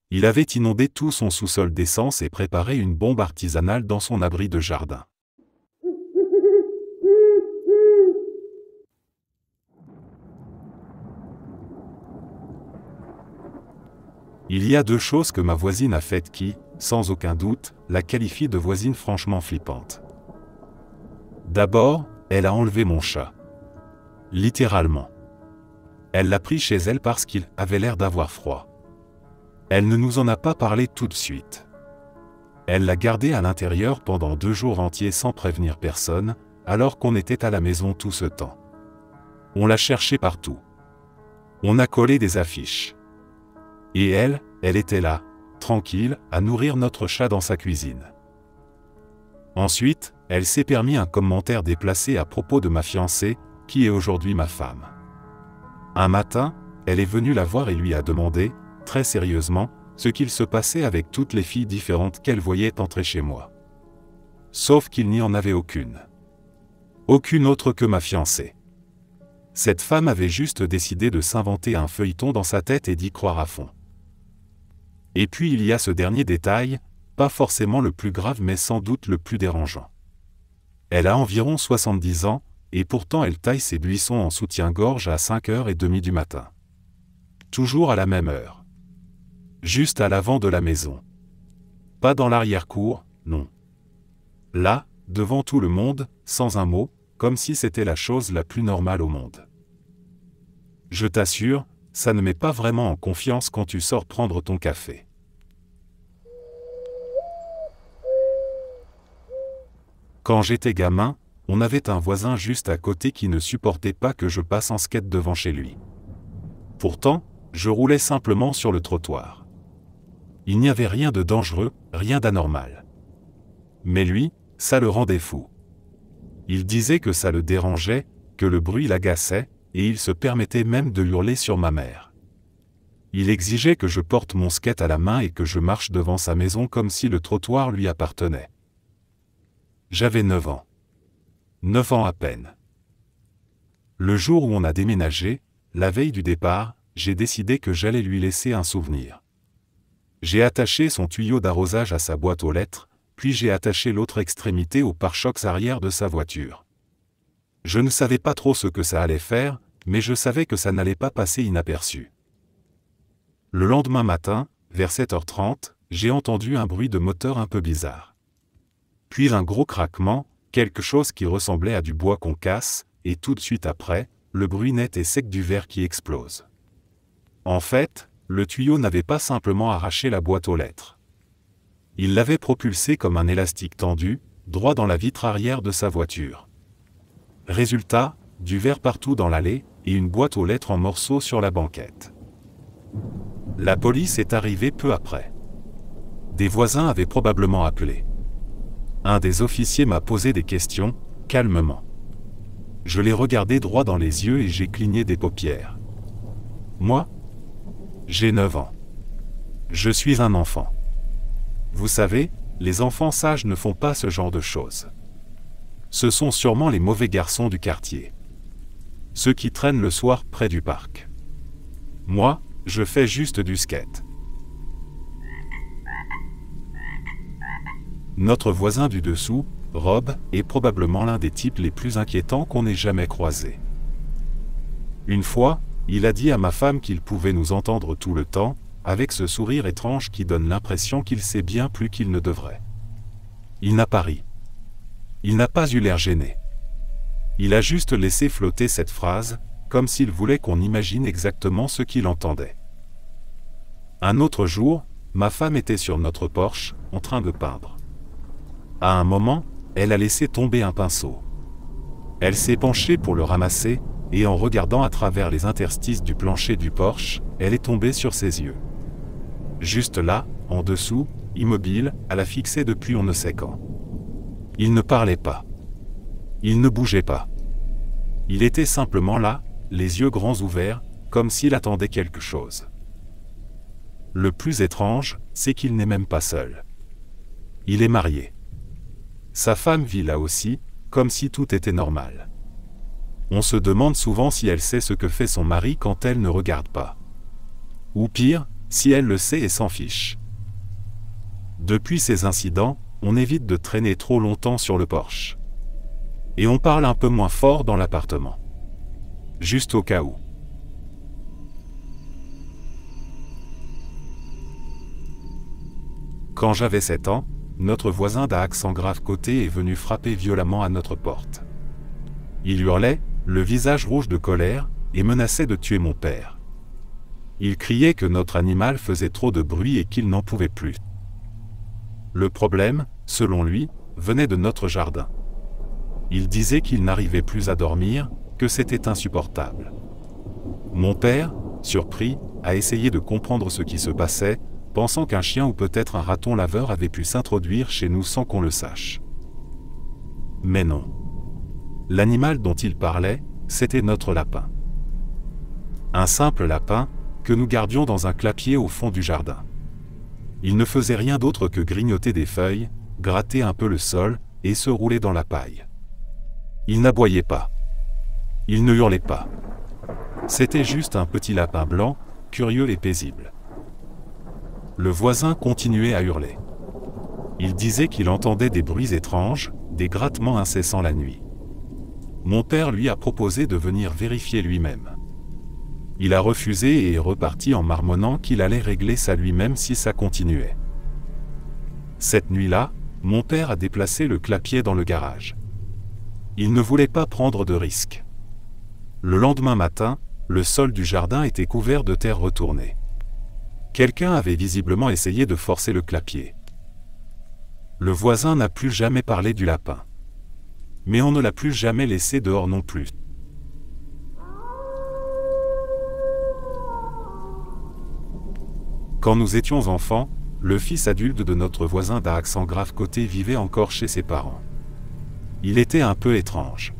Il avait inondé tout son sous-sol d'essence et préparé une bombe artisanale dans son abri de jardin. Il y a deux choses que ma voisine a faites qui, sans aucun doute, la qualifient de voisine franchement flippante. D'abord, elle a enlevé mon chat. Littéralement. Elle l'a pris chez elle parce qu'il avait l'air d'avoir froid. Elle ne nous en a pas parlé tout de suite. Elle l'a gardé à l'intérieur pendant 2 jours entiers sans prévenir personne, alors qu'on était à la maison tout ce temps. On l'a cherché partout. On a collé des affiches. Et elle était là, tranquille, à nourrir notre chat dans sa cuisine. Ensuite, elle s'est permis un commentaire déplacé à propos de ma fiancée, qui est aujourd'hui ma femme. Un matin, elle est venue la voir et lui a demandé, très sérieusement, ce qu'il se passait avec toutes les filles différentes qu'elle voyait entrer chez moi. Sauf qu'il n'y en avait aucune. Aucune autre que ma fiancée. Cette femme avait juste décidé de s'inventer un feuilleton dans sa tête et d'y croire à fond. Et puis il y a ce dernier détail, pas forcément le plus grave mais sans doute le plus dérangeant. Elle a environ 70 ans, et pourtant elle taille ses buissons en soutien-gorge à 5h30 du matin. Toujours à la même heure. Juste à l'avant de la maison. Pas dans l'arrière-cour, non. Là, devant tout le monde, sans un mot, comme si c'était la chose la plus normale au monde. Je t'assure, ça ne met pas vraiment en confiance quand tu sors prendre ton café. Quand j'étais gamin, on avait un voisin juste à côté qui ne supportait pas que je passe en skate devant chez lui. Pourtant, je roulais simplement sur le trottoir. Il n'y avait rien de dangereux, rien d'anormal. Mais lui, ça le rendait fou. Il disait que ça le dérangeait, que le bruit l'agaçait, et il se permettait même de hurler sur ma mère. Il exigeait que je porte mon skate à la main et que je marche devant sa maison comme si le trottoir lui appartenait. J'avais 9 ans. 9 ans à peine. Le jour où on a déménagé, la veille du départ, j'ai décidé que j'allais lui laisser un souvenir. J'ai attaché son tuyau d'arrosage à sa boîte aux lettres, puis j'ai attaché l'autre extrémité au pare-chocs arrière de sa voiture. Je ne savais pas trop ce que ça allait faire, mais je savais que ça n'allait pas passer inaperçu. Le lendemain matin, vers 7h30, j'ai entendu un bruit de moteur un peu bizarre. Puis un gros craquement, quelque chose qui ressemblait à du bois qu'on casse, et tout de suite après, le bruit net et sec du verre qui explose. En fait, le tuyau n'avait pas simplement arraché la boîte aux lettres. Il l'avait propulsé comme un élastique tendu, droit dans la vitre arrière de sa voiture. Résultat, du verre partout dans l'allée, et une boîte aux lettres en morceaux sur la banquette. La police est arrivée peu après. Des voisins avaient probablement appelé. Un des officiers m'a posé des questions, calmement. Je l'ai regardé droit dans les yeux et j'ai cligné des paupières. Moi, j'ai 9 ans. Je suis un enfant. Vous savez, les enfants sages ne font pas ce genre de choses. Ce sont sûrement les mauvais garçons du quartier. Ceux qui traînent le soir près du parc. Moi, je fais juste du skate. Notre voisin du dessous, Rob, est probablement l'un des types les plus inquiétants qu'on ait jamais croisés. Une fois, il a dit à ma femme qu'il pouvait nous entendre tout le temps, avec ce sourire étrange qui donne l'impression qu'il sait bien plus qu'il ne devrait. Il n'a pas ri. Il n'a pas eu l'air gêné. Il a juste laissé flotter cette phrase, comme s'il voulait qu'on imagine exactement ce qu'il entendait. Un autre jour, ma femme était sur notre porche, en train de peindre. À un moment, elle a laissé tomber un pinceau. Elle s'est penchée pour le ramasser, et en regardant à travers les interstices du plancher du porche, elle est tombée sur ses yeux. Juste là, en dessous, immobile, elle a fixé depuis on ne sait quand. Il ne parlait pas. Il ne bougeait pas. Il était simplement là, les yeux grands ouverts, comme s'il attendait quelque chose. Le plus étrange, c'est qu'il n'est même pas seul. Il est marié. Sa femme vit là aussi, comme si tout était normal. On se demande souvent si elle sait ce que fait son mari quand elle ne regarde pas. Ou pire, Si elle le sait et s'en fiche. Depuis ces incidents, on évite de traîner trop longtemps sur le porche. Et on parle un peu moins fort dans l'appartement. Juste au cas où. Quand j'avais 7 ans, notre voisin d'un accent grave côté est venu frapper violemment à notre porte. Il hurlait, le visage rouge de colère, et menaçait de tuer mon père. Il criait que notre animal faisait trop de bruit et qu'il n'en pouvait plus. Le problème, selon lui, venait de notre jardin. Il disait qu'il n'arrivait plus à dormir, que c'était insupportable. Mon père, surpris, a essayé de comprendre ce qui se passait, pensant qu'un chien ou peut-être un raton laveur avait pu s'introduire chez nous sans qu'on le sache. Mais non. L'animal dont il parlait, c'était notre lapin. Un simple lapin, que nous gardions dans un clapier au fond du jardin. Il ne faisait rien d'autre que grignoter des feuilles, gratter un peu le sol, et se rouler dans la paille. Il n'aboyait pas. Il ne hurlait pas. C'était juste un petit lapin blanc, curieux et paisible. Le voisin continuait à hurler. Il disait qu'il entendait des bruits étranges, des grattements incessants la nuit. Mon père lui a proposé de venir vérifier lui-même. Il a refusé et est reparti en marmonnant qu'il allait régler ça lui-même si ça continuait. Cette nuit-là, mon père a déplacé le clapier dans le garage. Il ne voulait pas prendre de risques. Le lendemain matin, le sol du jardin était couvert de terre retournée. Quelqu'un avait visiblement essayé de forcer le clapier. Le voisin n'a plus jamais parlé du lapin. Mais on ne l'a plus jamais laissé dehors non plus. Quand nous étions enfants, le fils adulte de notre voisin d'un accent grave côté vivait encore chez ses parents. Il était un peu étrange.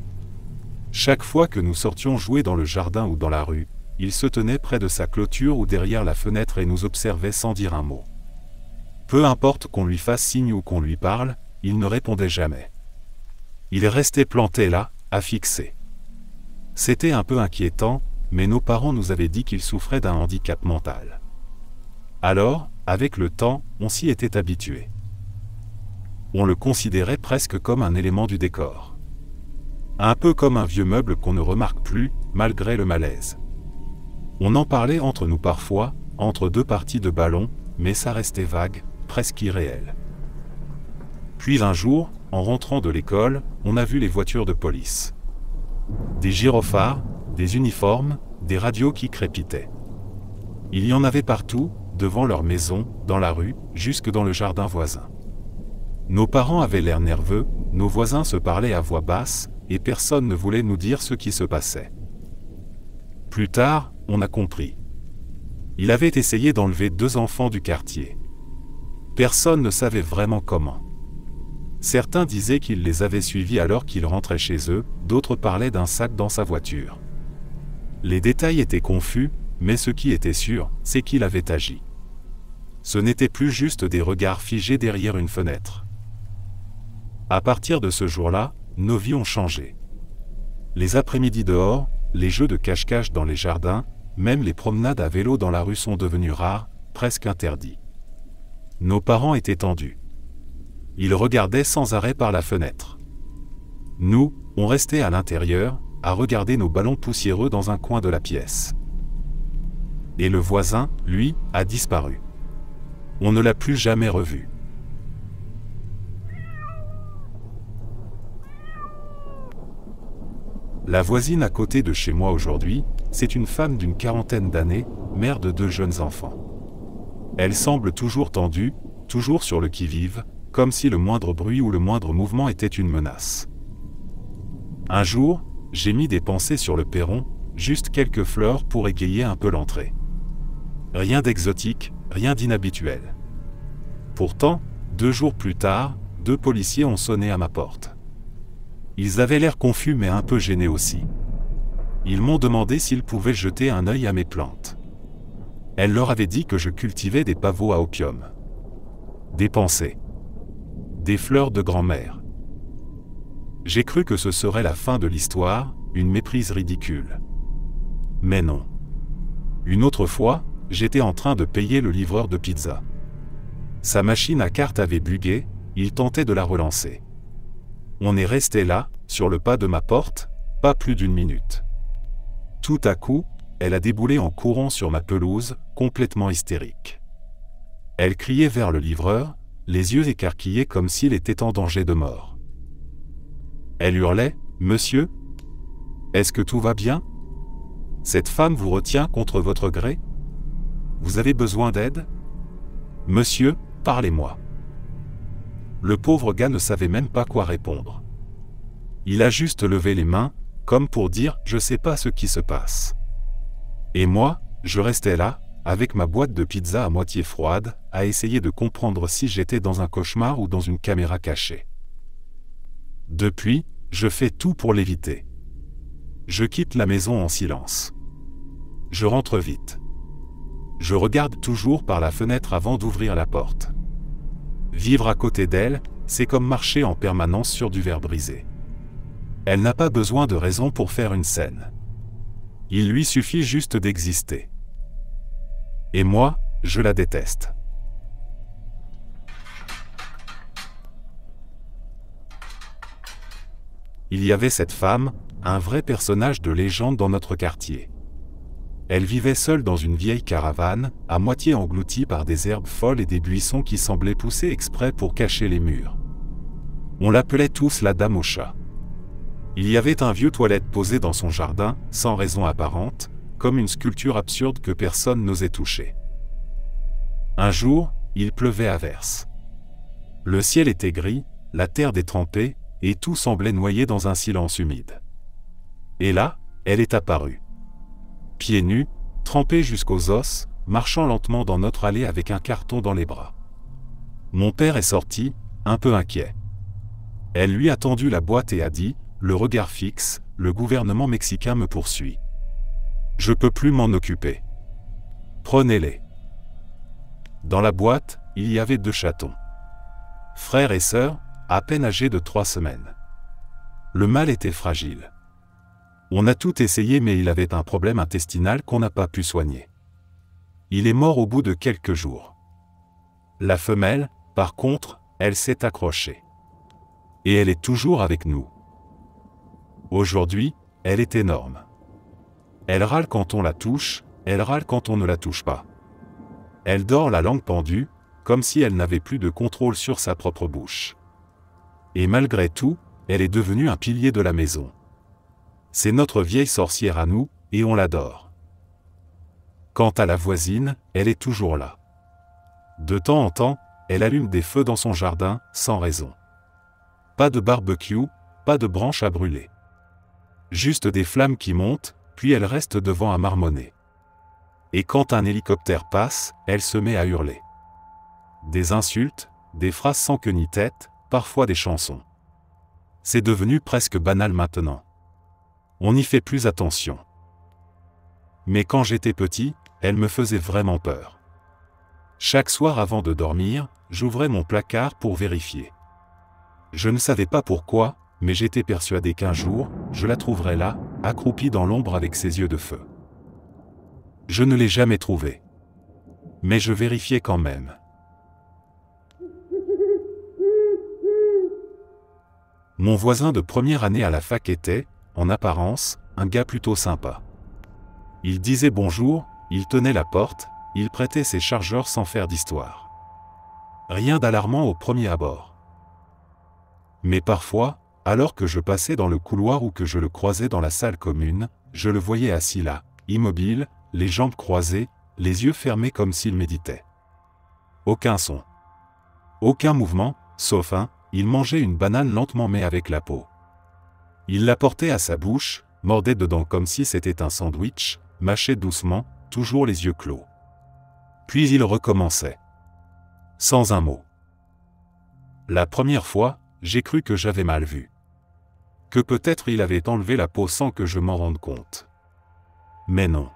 Chaque fois que nous sortions jouer dans le jardin ou dans la rue, il se tenait près de sa clôture ou derrière la fenêtre et nous observait sans dire un mot. Peu importe qu'on lui fasse signe ou qu'on lui parle, il ne répondait jamais. Il restait planté là, à fixer. C'était un peu inquiétant, mais nos parents nous avaient dit qu'il souffrait d'un handicap mental. Alors, avec le temps, on s'y était habitué. On le considérait presque comme un élément du décor. Un peu comme un vieux meuble qu'on ne remarque plus, malgré le malaise. On en parlait entre nous parfois, entre deux parties de ballon, mais ça restait vague, presque irréel. Puis un jour, en rentrant de l'école, on a vu les voitures de police. Des gyrophares, des uniformes, des radios qui crépitaient. Il y en avait partout, devant leur maison, dans la rue, jusque dans le jardin voisin. Nos parents avaient l'air nerveux, nos voisins se parlaient à voix basse, et personne ne voulait nous dire ce qui se passait. Plus tard, on a compris. Il avait essayé d'enlever 2 enfants du quartier. Personne ne savait vraiment comment. Certains disaient qu'il les avait suivis alors qu'ils rentraient chez eux, d'autres parlaient d'un sac dans sa voiture. Les détails étaient confus, mais ce qui était sûr, c'est qu'il avait agi. Ce n'était plus juste des regards figés derrière une fenêtre. À partir de ce jour-là, nos vies ont changé. Les après-midi dehors, les jeux de cache-cache dans les jardins, même les promenades à vélo dans la rue sont devenus rares, presque interdits. Nos parents étaient tendus. Ils regardaient sans arrêt par la fenêtre. Nous, on restait à l'intérieur, à regarder nos ballons poussiéreux dans un coin de la pièce. Et le voisin, lui, a disparu. On ne l'a plus jamais revu. La voisine à côté de chez moi aujourd'hui, c'est une femme d'une quarantaine d'années, mère de 2 jeunes enfants. Elle semble toujours tendue, toujours sur le qui-vive, comme si le moindre bruit ou le moindre mouvement était une menace. Un jour, j'ai mis des pensées sur le perron, juste quelques fleurs pour égayer un peu l'entrée. Rien d'exotique, rien d'inhabituel. Pourtant, 2 jours plus tard, 2 policiers ont sonné à ma porte. Ils avaient l'air confus mais un peu gênés aussi. Ils m'ont demandé s'ils pouvaient jeter un œil à mes plantes. Elle leur avait dit que je cultivais des pavots à opium. Des pensées. Des fleurs de grand-mère. J'ai cru que ce serait la fin de l'histoire, une méprise ridicule. Mais non. Une autre fois, j'étais en train de payer le livreur de pizza. Sa machine à carte avait bugué, il tentait de la relancer. On est resté là, sur le pas de ma porte, pas plus d'1 minute. Tout à coup, elle a déboulé en courant sur ma pelouse, complètement hystérique. Elle criait vers le livreur, les yeux écarquillés comme s'il était en danger de mort. Elle hurlait, « Monsieur ? Est-ce que tout va bien ? Cette femme vous retient contre votre gré ? Vous avez besoin d'aide ? Monsieur, parlez-moi. » Le pauvre gars ne savait même pas quoi répondre. Il a juste levé les mains, comme pour dire « Je sais pas ce qui se passe ». Et moi, je restais là, avec ma boîte de pizza à moitié froide, à essayer de comprendre si j'étais dans un cauchemar ou dans une caméra cachée. Depuis, je fais tout pour l'éviter. Je quitte la maison en silence. Je rentre vite. Je regarde toujours par la fenêtre avant d'ouvrir la porte. Vivre à côté d'elle, c'est comme marcher en permanence sur du verre brisé. Elle n'a pas besoin de raison pour faire une scène. Il lui suffit juste d'exister. Et moi, je la déteste. Il y avait cette femme, un vrai personnage de légende dans notre quartier. Elle vivait seule dans une vieille caravane, à moitié engloutie par des herbes folles et des buissons qui semblaient pousser exprès pour cacher les murs. On l'appelait tous la Dame au chat. Il y avait un vieux toilette posé dans son jardin, sans raison apparente, comme une sculpture absurde que personne n'osait toucher. Un jour, il pleuvait à verse. Le ciel était gris, la terre détrempée, et tout semblait noyé dans un silence humide. Et là, elle est apparue. Pieds nus, trempés jusqu'aux os, marchant lentement dans notre allée avec un carton dans les bras. Mon père est sorti, un peu inquiet. Elle lui a tendu la boîte et a dit, le regard fixe, le gouvernement mexicain me poursuit. Je peux plus m'en occuper. Prenez-les. Dans la boîte, il y avait 2 chatons. Frères et sœurs, à peine âgés de 3 semaines. Le mâle était fragile. On a tout essayé mais il avait un problème intestinal qu'on n'a pas pu soigner. Il est mort au bout de quelques jours. La femelle, par contre, elle s'est accrochée. Et elle est toujours avec nous. Aujourd'hui, elle est énorme. Elle râle quand on la touche, elle râle quand on ne la touche pas. Elle dort la langue pendue, comme si elle n'avait plus de contrôle sur sa propre bouche. Et malgré tout, elle est devenue un pilier de la maison. C'est notre vieille sorcière à nous, et on l'adore. Quant à la voisine, elle est toujours là. De temps en temps, elle allume des feux dans son jardin, sans raison. Pas de barbecue, pas de branches à brûler. Juste des flammes qui montent, puis elle reste devant à marmonner. Et quand un hélicoptère passe, elle se met à hurler. Des insultes, des phrases sans queue ni tête, parfois des chansons. C'est devenu presque banal maintenant. On n'y fait plus attention. Mais quand j'étais petit, elle me faisait vraiment peur. Chaque soir avant de dormir, j'ouvrais mon placard pour vérifier. Je ne savais pas pourquoi, mais j'étais persuadé qu'un jour, je la trouverais là, accroupie dans l'ombre avec ses yeux de feu. Je ne l'ai jamais trouvée. Mais je vérifiais quand même. Mon voisin de première année à la fac était, en apparence, un gars plutôt sympa. Il disait bonjour, il tenait la porte, il prêtait ses chargeurs sans faire d'histoire. Rien d'alarmant au premier abord. Mais parfois, alors que je passais dans le couloir ou que je le croisais dans la salle commune, je le voyais assis là, immobile, les jambes croisées, les yeux fermés comme s'il méditait. Aucun son. Aucun mouvement, sauf il mangeait une banane lentement mais avec la peau. Il la portait à sa bouche, mordait dedans comme si c'était un sandwich, mâchait doucement, toujours les yeux clos. Puis il recommençait. Sans un mot. La première fois, j'ai cru que j'avais mal vu. Que peut-être il avait enlevé la peau sans que je m'en rende compte. Mais non.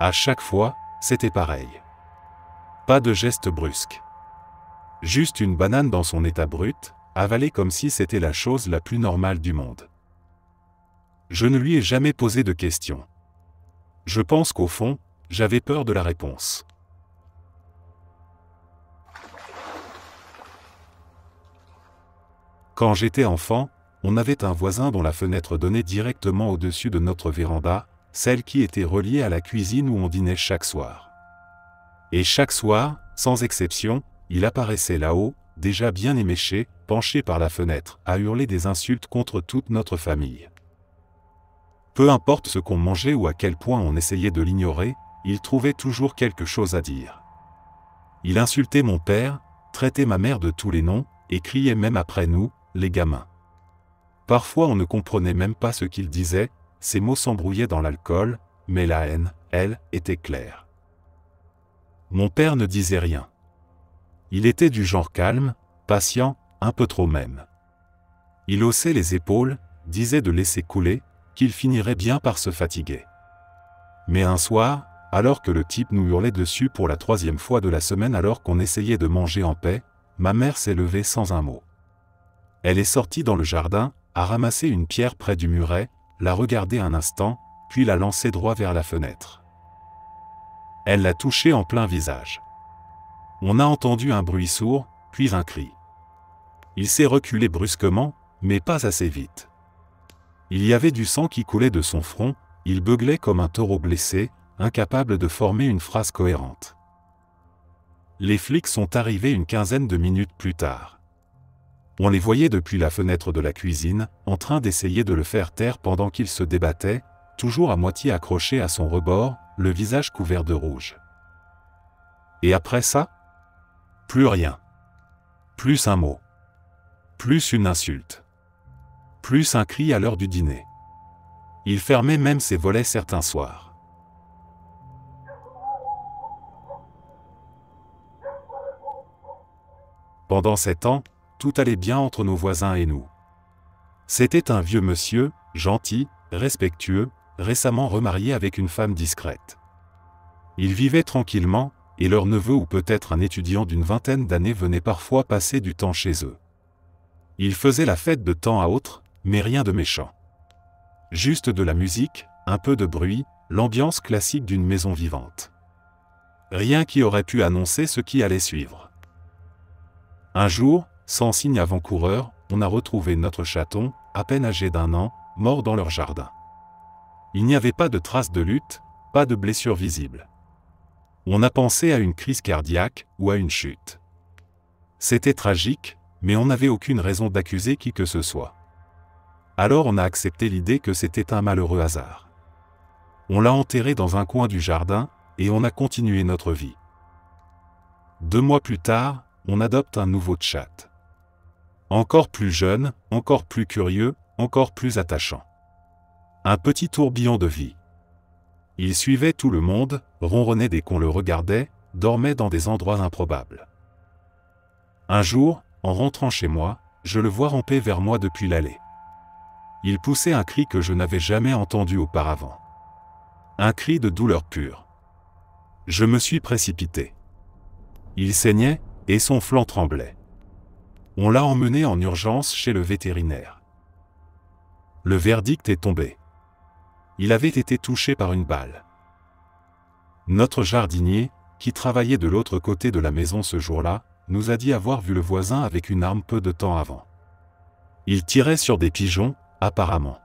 À chaque fois, c'était pareil. Pas de geste brusque. Juste une banane dans son état brut, avalée comme si c'était la chose la plus normale du monde. Je ne lui ai jamais posé de questions. Je pense qu'au fond, j'avais peur de la réponse. Quand j'étais enfant, on avait un voisin dont la fenêtre donnait directement au-dessus de notre véranda, celle qui était reliée à la cuisine où on dînait chaque soir. Et chaque soir, sans exception, il apparaissait là-haut, déjà bien éméché, penché par la fenêtre, à hurler des insultes contre toute notre famille. Peu importe ce qu'on mangeait ou à quel point on essayait de l'ignorer, il trouvait toujours quelque chose à dire. Il insultait mon père, traitait ma mère de tous les noms, et criait même après nous, les gamins. Parfois on ne comprenait même pas ce qu'il disait, ses mots s'embrouillaient dans l'alcool, mais la haine, elle, était claire. Mon père ne disait rien. Il était du genre calme, patient, un peu trop même. Il haussait les épaules, disait de laisser couler, qu'il finirait bien par se fatiguer. Mais un soir, alors que le type nous hurlait dessus pour la 3e fois de la semaine alors qu'on essayait de manger en paix, ma mère s'est levée sans un mot. Elle est sortie dans le jardin, a ramassé une pierre près du muret, l'a regardée un instant, puis l'a lancée droit vers la fenêtre. Elle l'a touché en plein visage. On a entendu un bruit sourd, puis un cri. Il s'est reculé brusquement, mais pas assez vite. Il y avait du sang qui coulait de son front, il beuglait comme un taureau blessé, incapable de former une phrase cohérente. Les flics sont arrivés une quinzaine de minutes plus tard. On les voyait depuis la fenêtre de la cuisine, en train d'essayer de le faire taire pendant qu'il se débattait, toujours à moitié accroché à son rebord, le visage couvert de rouge. Et après ça? Plus rien. Plus un mot. Plus une insulte. Plus un cri à l'heure du dîner. Il fermait même ses volets certains soirs. Pendant 7 ans, tout allait bien entre nos voisins et nous. C'était un vieux monsieur, gentil, respectueux, récemment remarié avec une femme discrète. Ils vivaient tranquillement, et leur neveu ou peut-être un étudiant d'une vingtaine d'années venait parfois passer du temps chez eux. Ils faisaient la fête de temps à autre, mais rien de méchant. Juste de la musique, un peu de bruit, l'ambiance classique d'une maison vivante. Rien qui aurait pu annoncer ce qui allait suivre. Un jour, sans signe avant-coureur, on a retrouvé notre chaton, à peine âgé d'1 an, mort dans leur jardin. Il n'y avait pas de traces de lutte, pas de blessures visibles. On a pensé à une crise cardiaque ou à une chute. C'était tragique, mais on n'avait aucune raison d'accuser qui que ce soit. Alors on a accepté l'idée que c'était un malheureux hasard. On l'a enterré dans un coin du jardin, et on a continué notre vie. 2 mois plus tard, on adopte un nouveau chat. Encore plus jeune, encore plus curieux, encore plus attachant. Un petit tourbillon de vie. Il suivait tout le monde, ronronnait dès qu'on le regardait, dormait dans des endroits improbables. Un jour, en rentrant chez moi, je le vois ramper vers moi depuis l'allée. Il poussait un cri que je n'avais jamais entendu auparavant. Un cri de douleur pure. Je me suis précipité. Il saignait, et son flanc tremblait. On l'a emmené en urgence chez le vétérinaire. Le verdict est tombé. Il avait été touché par une balle. Notre jardinier, qui travaillait de l'autre côté de la maison ce jour-là, nous a dit avoir vu le voisin avec une arme peu de temps avant. Il tirait sur des pigeons, apparemment.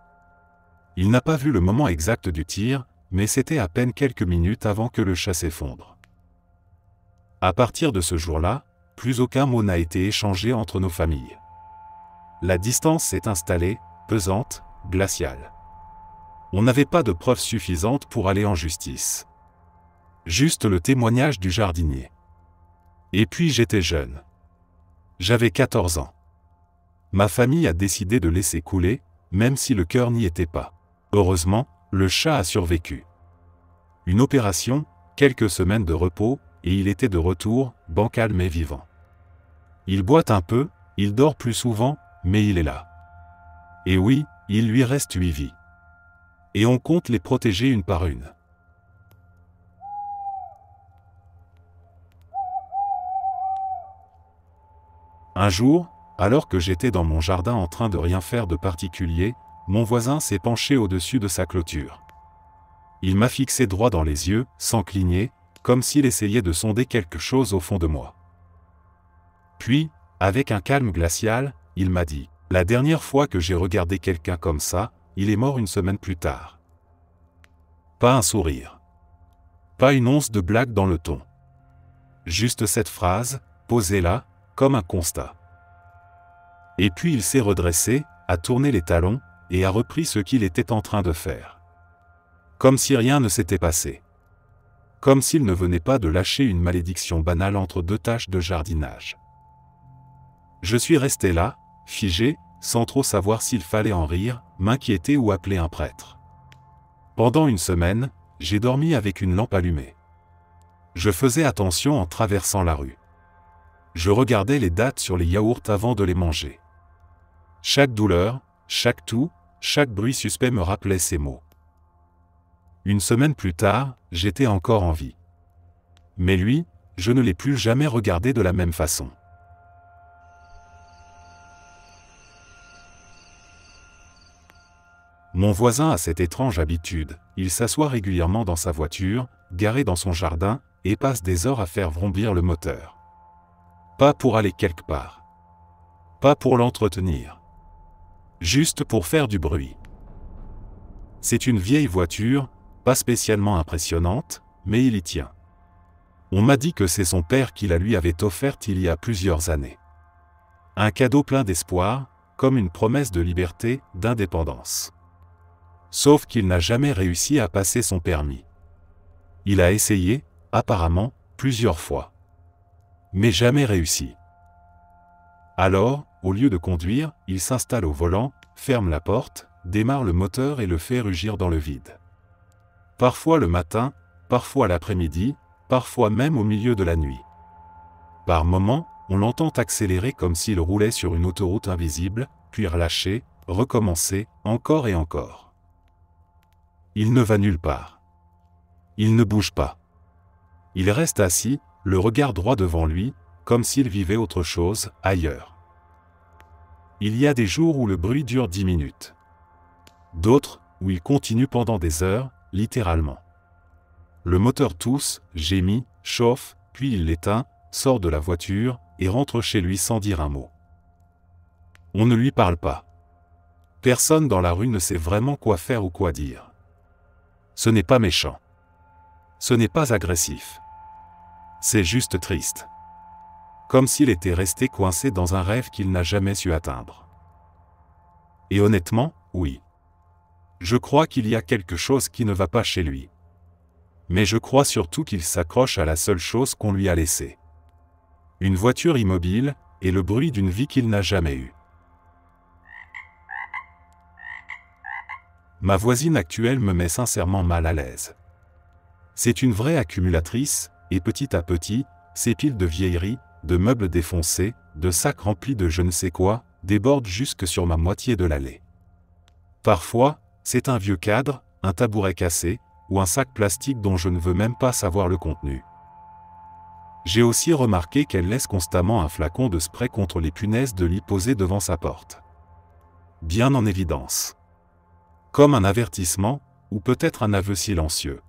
Il n'a pas vu le moment exact du tir, mais c'était à peine quelques minutes avant que le chat s'effondre. À partir de ce jour-là, plus aucun mot n'a été échangé entre nos familles. La distance s'est installée, pesante, glaciale. On n'avait pas de preuves suffisantes pour aller en justice. Juste le témoignage du jardinier. Et puis j'étais jeune. J'avais 14 ans. Ma famille a décidé de laisser couler, même si le cœur n'y était pas. Heureusement, le chat a survécu. Une opération, quelques semaines de repos, et il était de retour, bancal mais vivant. Il boite un peu, il dort plus souvent, mais il est là. Et oui, il lui reste 8 vies. Et on compte les protéger une par une. Un jour, alors que j'étais dans mon jardin en train de rien faire de particulier, mon voisin s'est penché au-dessus de sa clôture. Il m'a fixé droit dans les yeux, sans cligner, comme s'il essayait de sonder quelque chose au fond de moi. Puis, avec un calme glacial, il m'a dit « La dernière fois que j'ai regardé quelqu'un comme ça, il est mort une semaine plus tard. » Pas un sourire. Pas une once de blague dans le ton. Juste cette phrase, posée là, comme un constat. Et puis il s'est redressé, a tourné les talons, et a repris ce qu'il était en train de faire. Comme si rien ne s'était passé. Comme s'il ne venait pas de lâcher une malédiction banale entre deux tâches de jardinage. Je suis resté là, figé, sans trop savoir s'il fallait en rire, m'inquiéter ou appeler un prêtre. Pendant une semaine, j'ai dormi avec une lampe allumée. Je faisais attention en traversant la rue. Je regardais les dates sur les yaourts avant de les manger. Chaque douleur, chaque toux, chaque bruit suspect me rappelait ces mots. Une semaine plus tard, j'étais encore en vie. Mais lui, je ne l'ai plus jamais regardé de la même façon. Mon voisin a cette étrange habitude, il s'assoit régulièrement dans sa voiture, garée dans son jardin, et passe des heures à faire vrombir le moteur. Pas pour aller quelque part. Pas pour l'entretenir. Juste pour faire du bruit. C'est une vieille voiture, pas spécialement impressionnante, mais il y tient. On m'a dit que c'est son père qui la lui avait offerte il y a plusieurs années. Un cadeau plein d'espoir, comme une promesse de liberté, d'indépendance. Sauf qu'il n'a jamais réussi à passer son permis. Il a essayé, apparemment, plusieurs fois. Mais jamais réussi. Alors, au lieu de conduire, il s'installe au volant, ferme la porte, démarre le moteur et le fait rugir dans le vide. Parfois le matin, parfois l'après-midi, parfois même au milieu de la nuit. Par moments, on l'entend accélérer comme s'il roulait sur une autoroute invisible, puis relâcher, recommencer, encore et encore. Il ne va nulle part. Il ne bouge pas. Il reste assis, le regard droit devant lui, comme s'il vivait autre chose, ailleurs. Il y a des jours où le bruit dure 10 minutes. D'autres, où il continue pendant des heures, littéralement. Le moteur tousse, gémit, chauffe, puis il l'éteint, sort de la voiture, et rentre chez lui sans dire un mot. On ne lui parle pas. Personne dans la rue ne sait vraiment quoi faire ou quoi dire. Ce n'est pas méchant. Ce n'est pas agressif. C'est juste triste. Comme s'il était resté coincé dans un rêve qu'il n'a jamais su atteindre. Et honnêtement, oui. Je crois qu'il y a quelque chose qui ne va pas chez lui. Mais je crois surtout qu'il s'accroche à la seule chose qu'on lui a laissée. Une voiture immobile, et le bruit d'une vie qu'il n'a jamais eue. Ma voisine actuelle me met sincèrement mal à l'aise. C'est une vraie accumulatrice, et petit à petit, ses piles de vieilleries, de meubles défoncés, de sacs remplis de je ne sais quoi, débordent jusque sur ma moitié de l'allée. Parfois, c'est un vieux cadre, un tabouret cassé, ou un sac plastique dont je ne veux même pas savoir le contenu. J'ai aussi remarqué qu'elle laisse constamment un flacon de spray contre les punaises de lit posé devant sa porte. Bien en évidence. Comme un avertissement, ou peut-être un aveu silencieux.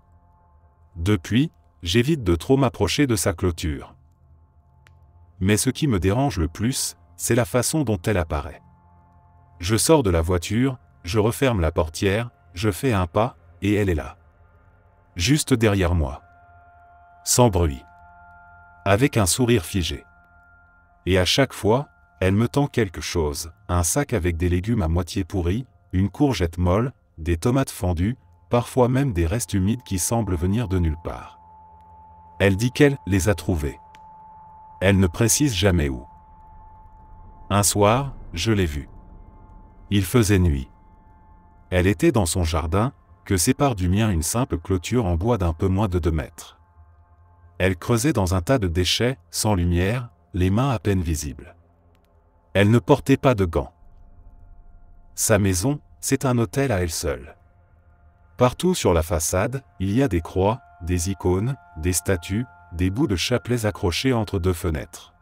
Depuis, j'évite de trop m'approcher de sa clôture. Mais ce qui me dérange le plus, c'est la façon dont elle apparaît. Je sors de la voiture, je referme la portière, je fais un pas, et elle est là. Juste derrière moi. Sans bruit. Avec un sourire figé. Et à chaque fois, elle me tend quelque chose, un sac avec des légumes à moitié pourris, une courgette molle, des tomates fendues, parfois même des restes humides qui semblent venir de nulle part. Elle dit qu'elle les a trouvés. Elle ne précise jamais où. Un soir, je l'ai vue. Il faisait nuit. Elle était dans son jardin, que sépare du mien une simple clôture en bois d'un peu moins de 2 mètres. Elle creusait dans un tas de déchets, sans lumière, les mains à peine visibles. Elle ne portait pas de gants. Sa maison, c'est un hôtel à elle seule. Partout sur la façade, il y a des croix, des icônes, des statues, des bouts de chapelets accrochés entre 2 fenêtres.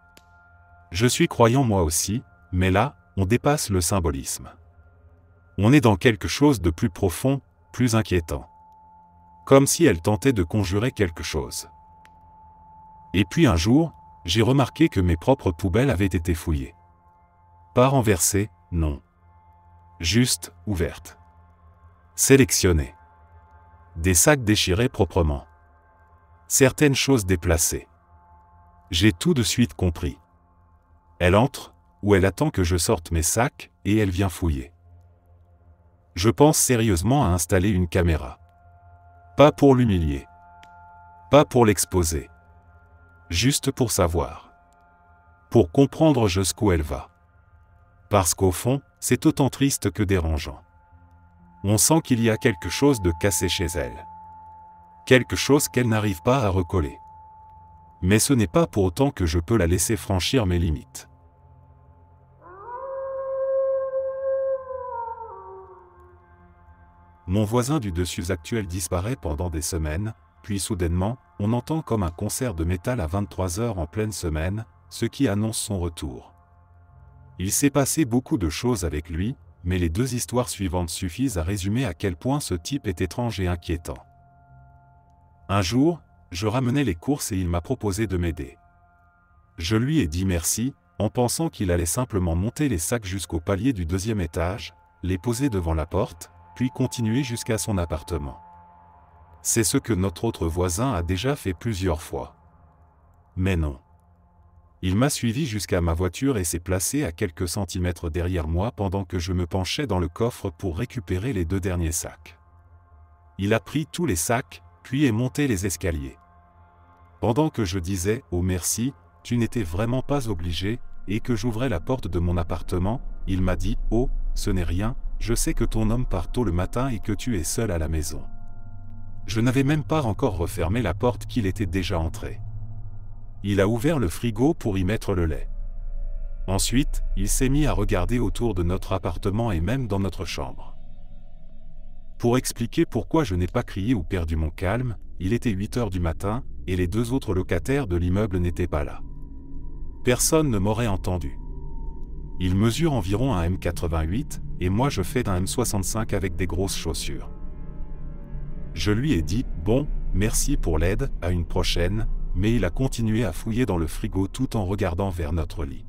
Je suis croyant moi aussi, mais là, on dépasse le symbolisme. On est dans quelque chose de plus profond, plus inquiétant. comme si elle tentait de conjurer quelque chose. Et puis un jour, j'ai remarqué que mes propres poubelles avaient été fouillées. Pas renversées, non. Juste ouvertes. Sélectionnées. Des sacs déchirés proprement. Certaines choses déplacées. J'ai tout de suite compris. Elle entre, ou elle attend que je sorte mes sacs, et elle vient fouiller. Je pense sérieusement à installer une caméra. Pas pour l'humilier. Pas pour l'exposer. Juste pour savoir. Pour comprendre jusqu'où elle va. Parce qu'au fond, c'est autant triste que dérangeant. On sent qu'il y a quelque chose de cassé chez elle. Quelque chose qu'elle n'arrive pas à recoller. Mais ce n'est pas pour autant que je peux la laisser franchir mes limites. Mon voisin du dessus actuel disparaît pendant des semaines, puis soudainement, on entend comme un concert de métal à 23h en pleine semaine, ce qui annonce son retour. Il s'est passé beaucoup de choses avec lui, mais les deux histoires suivantes suffisent à résumer à quel point ce type est étrange et inquiétant. Un jour, je ramenais les courses et il m'a proposé de m'aider. Je lui ai dit merci, en pensant qu'il allait simplement monter les sacs jusqu'au palier du 2e étage, les poser devant la porte, puis continuer jusqu'à son appartement. C'est ce que notre autre voisin a déjà fait plusieurs fois. Mais non. Il m'a suivi jusqu'à ma voiture et s'est placé à quelques centimètres derrière moi pendant que je me penchais dans le coffre pour récupérer les 2 derniers sacs. Il a pris tous les sacs, puis est monté les escaliers. Pendant que je disais « Oh merci, tu n'étais vraiment pas obligé » et que j'ouvrais la porte de mon appartement, il m'a dit « Oh, ce n'est rien, je sais que ton homme part tôt le matin et que tu es seul à la maison. » Je n'avais même pas encore refermé la porte qu'il était déjà entré. Il a ouvert le frigo pour y mettre le lait. Ensuite, il s'est mis à regarder autour de notre appartement et même dans notre chambre. Pour expliquer pourquoi je n'ai pas crié ou perdu mon calme, il était 8h du matin, et les 2 autres locataires de l'immeuble n'étaient pas là. Personne ne m'aurait entendu. Il mesure environ un M88, et moi je fais un M65 avec des grosses chaussures. Je lui ai dit « Bon, merci pour l'aide, à une prochaine », mais il a continué à fouiller dans le frigo tout en regardant vers notre lit.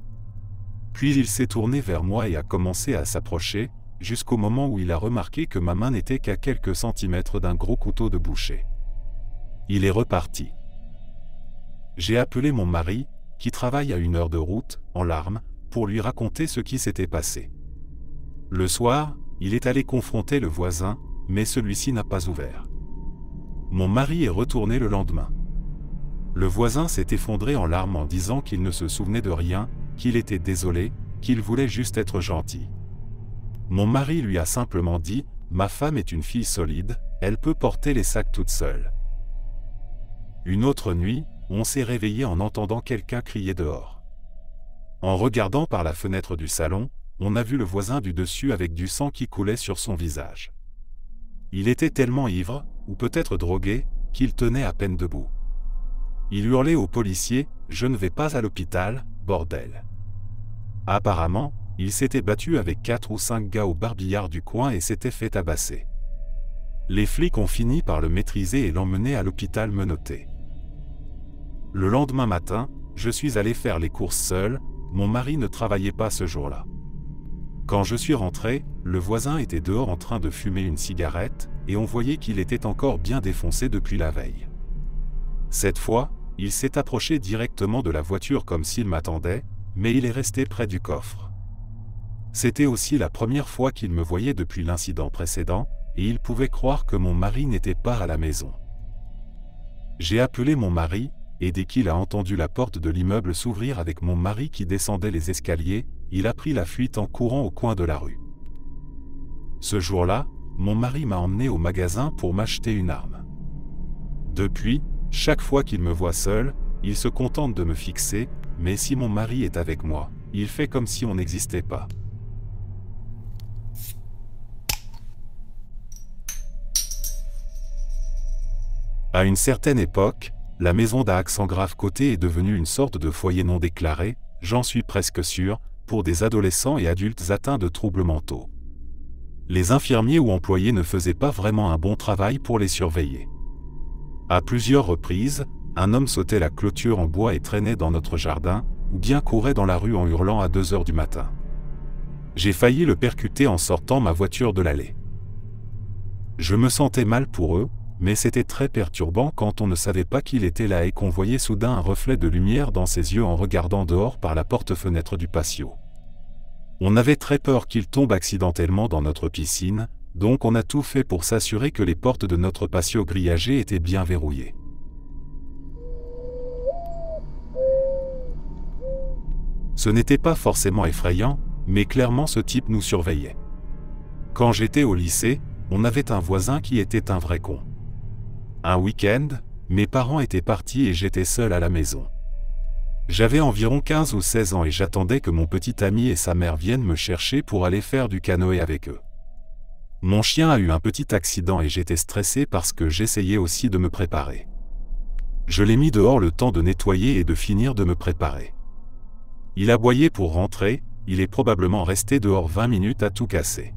Puis il s'est tourné vers moi et a commencé à s'approcher, jusqu'au moment où il a remarqué que ma main n'était qu'à quelques centimètres d'un gros couteau de boucher. Il est reparti. J'ai appelé mon mari, qui travaille à 1 heure de route, en larmes, pour lui raconter ce qui s'était passé. Le soir, il est allé confronter le voisin, mais celui-ci n'a pas ouvert. Mon mari est retourné le lendemain. Le voisin s'est effondré en larmes en disant qu'il ne se souvenait de rien, qu'il était désolé, qu'il voulait juste être gentil. Mon mari lui a simplement dit « Ma femme est une fille solide, elle peut porter les sacs toute seule. » Une autre nuit, on s'est réveillé en entendant quelqu'un crier dehors. En regardant par la fenêtre du salon, on a vu le voisin du dessus avec du sang qui coulait sur son visage. Il était tellement ivre, ou peut-être drogué, qu'il tenait à peine debout. Il hurlait aux policiers « Je ne vais pas à l'hôpital, bordel !» Apparemment, il s'était battu avec 4 ou 5 gars au bar-billard du coin et s'était fait tabasser. Les flics ont fini par le maîtriser et l'emmener à l'hôpital menotté. Le lendemain matin, je suis allé faire les courses seul, mon mari ne travaillait pas ce jour-là. Quand je suis rentré, le voisin était dehors en train de fumer une cigarette, et on voyait qu'il était encore bien défoncé depuis la veille. Cette fois, il s'est approché directement de la voiture comme s'il m'attendait, mais il est resté près du coffre. C'était aussi la première fois qu'il me voyait depuis l'incident précédent, et il pouvait croire que mon mari n'était pas à la maison. J'ai appelé mon mari, et dès qu'il a entendu la porte de l'immeuble s'ouvrir avec mon mari qui descendait les escaliers, il a pris la fuite en courant au coin de la rue. Ce jour-là, mon mari m'a emmené au magasin pour m'acheter une arme. Depuis, chaque fois qu'il me voit seul, il se contente de me fixer, mais si mon mari est avec moi, il fait comme si on n'existait pas. À une certaine époque, la maison d'Aix-en-Grave-Côté est devenue une sorte de foyer non déclaré, j'en suis presque sûr, pour des adolescents et adultes atteints de troubles mentaux. Les infirmiers ou employés ne faisaient pas vraiment un bon travail pour les surveiller. À plusieurs reprises, un homme sautait la clôture en bois et traînait dans notre jardin, ou bien courait dans la rue en hurlant à 2 heures du matin. J'ai failli le percuter en sortant ma voiture de l'allée. Je me sentais mal pour eux, mais c'était très perturbant quand on ne savait pas qu'il était là et qu'on voyait soudain un reflet de lumière dans ses yeux en regardant dehors par la porte-fenêtre du patio. On avait très peur qu'il tombe accidentellement dans notre piscine, donc on a tout fait pour s'assurer que les portes de notre patio grillagé étaient bien verrouillées. Ce n'était pas forcément effrayant, mais clairement ce type nous surveillait. Quand j'étais au lycée, on avait un voisin qui était un vrai con. Un week-end, mes parents étaient partis et j'étais seul à la maison. J'avais environ 15 ou 16 ans et j'attendais que mon petit ami et sa mère viennent me chercher pour aller faire du canoë avec eux. Mon chien a eu un petit accident et j'étais stressé parce que j'essayais aussi de me préparer. Je l'ai mis dehors le temps de nettoyer et de finir de me préparer. Il aboyait pour rentrer, il est probablement resté dehors 20 minutes à tout casser.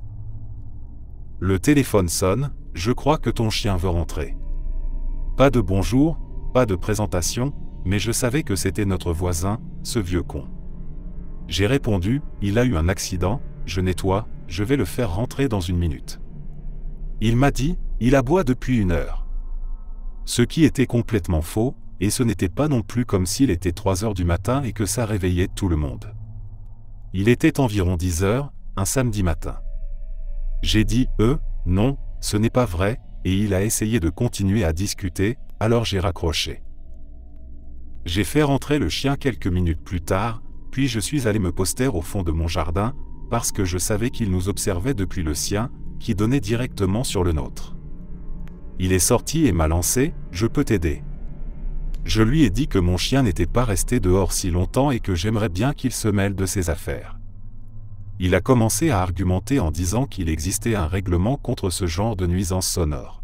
Le téléphone sonne, je crois que ton chien veut rentrer. Pas de bonjour, pas de présentation, mais je savais que c'était notre voisin, ce vieux con. J'ai répondu, il a eu un accident, je nettoie, je vais le faire rentrer dans 1 minute. Il m'a dit, il aboie depuis 1 heure. Ce qui était complètement faux, et ce n'était pas non plus comme s'il était 3 heures du matin et que ça réveillait tout le monde. Il était environ 10 heures, un samedi matin. J'ai dit, non, ce n'est pas vrai, et il a essayé de continuer à discuter, alors j'ai raccroché. J'ai fait rentrer le chien quelques minutes plus tard, puis je suis allé me poster au fond de mon jardin, parce que je savais qu'il nous observait depuis le sien, qui donnait directement sur le nôtre. Il est sorti et m'a lancé, je peux t'aider. Je lui ai dit que mon chien n'était pas resté dehors si longtemps et que j'aimerais bien qu'il se mêle de ses affaires. Il a commencé à argumenter en disant qu'il existait un règlement contre ce genre de nuisance sonore.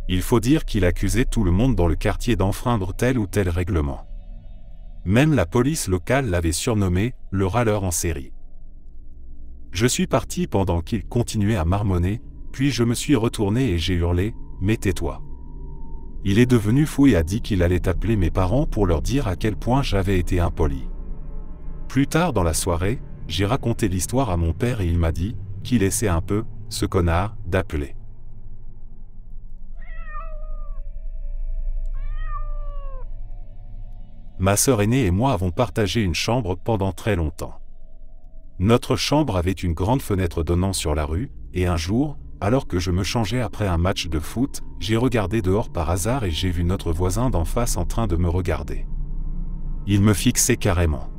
Il faut dire qu'il accusait tout le monde dans le quartier d'enfreindre tel ou tel règlement. Même la police locale l'avait surnommé « le râleur en série ». Je suis parti pendant qu'il continuait à marmonner, puis je me suis retourné et j'ai hurlé « mais tais-toi ». Il est devenu fou et a dit qu'il allait appeler mes parents pour leur dire à quel point j'avais été impoli. Plus tard dans la soirée, j'ai raconté l'histoire à mon père et il m'a dit qu'il essaie un peu, ce connard, d'appeler. Ma sœur aînée et moi avons partagé une chambre pendant très longtemps. Notre chambre avait une grande fenêtre donnant sur la rue, et un jour, alors que je me changeais après un match de foot, j'ai regardé dehors par hasard et j'ai vu notre voisin d'en face en train de me regarder. Il me fixait carrément.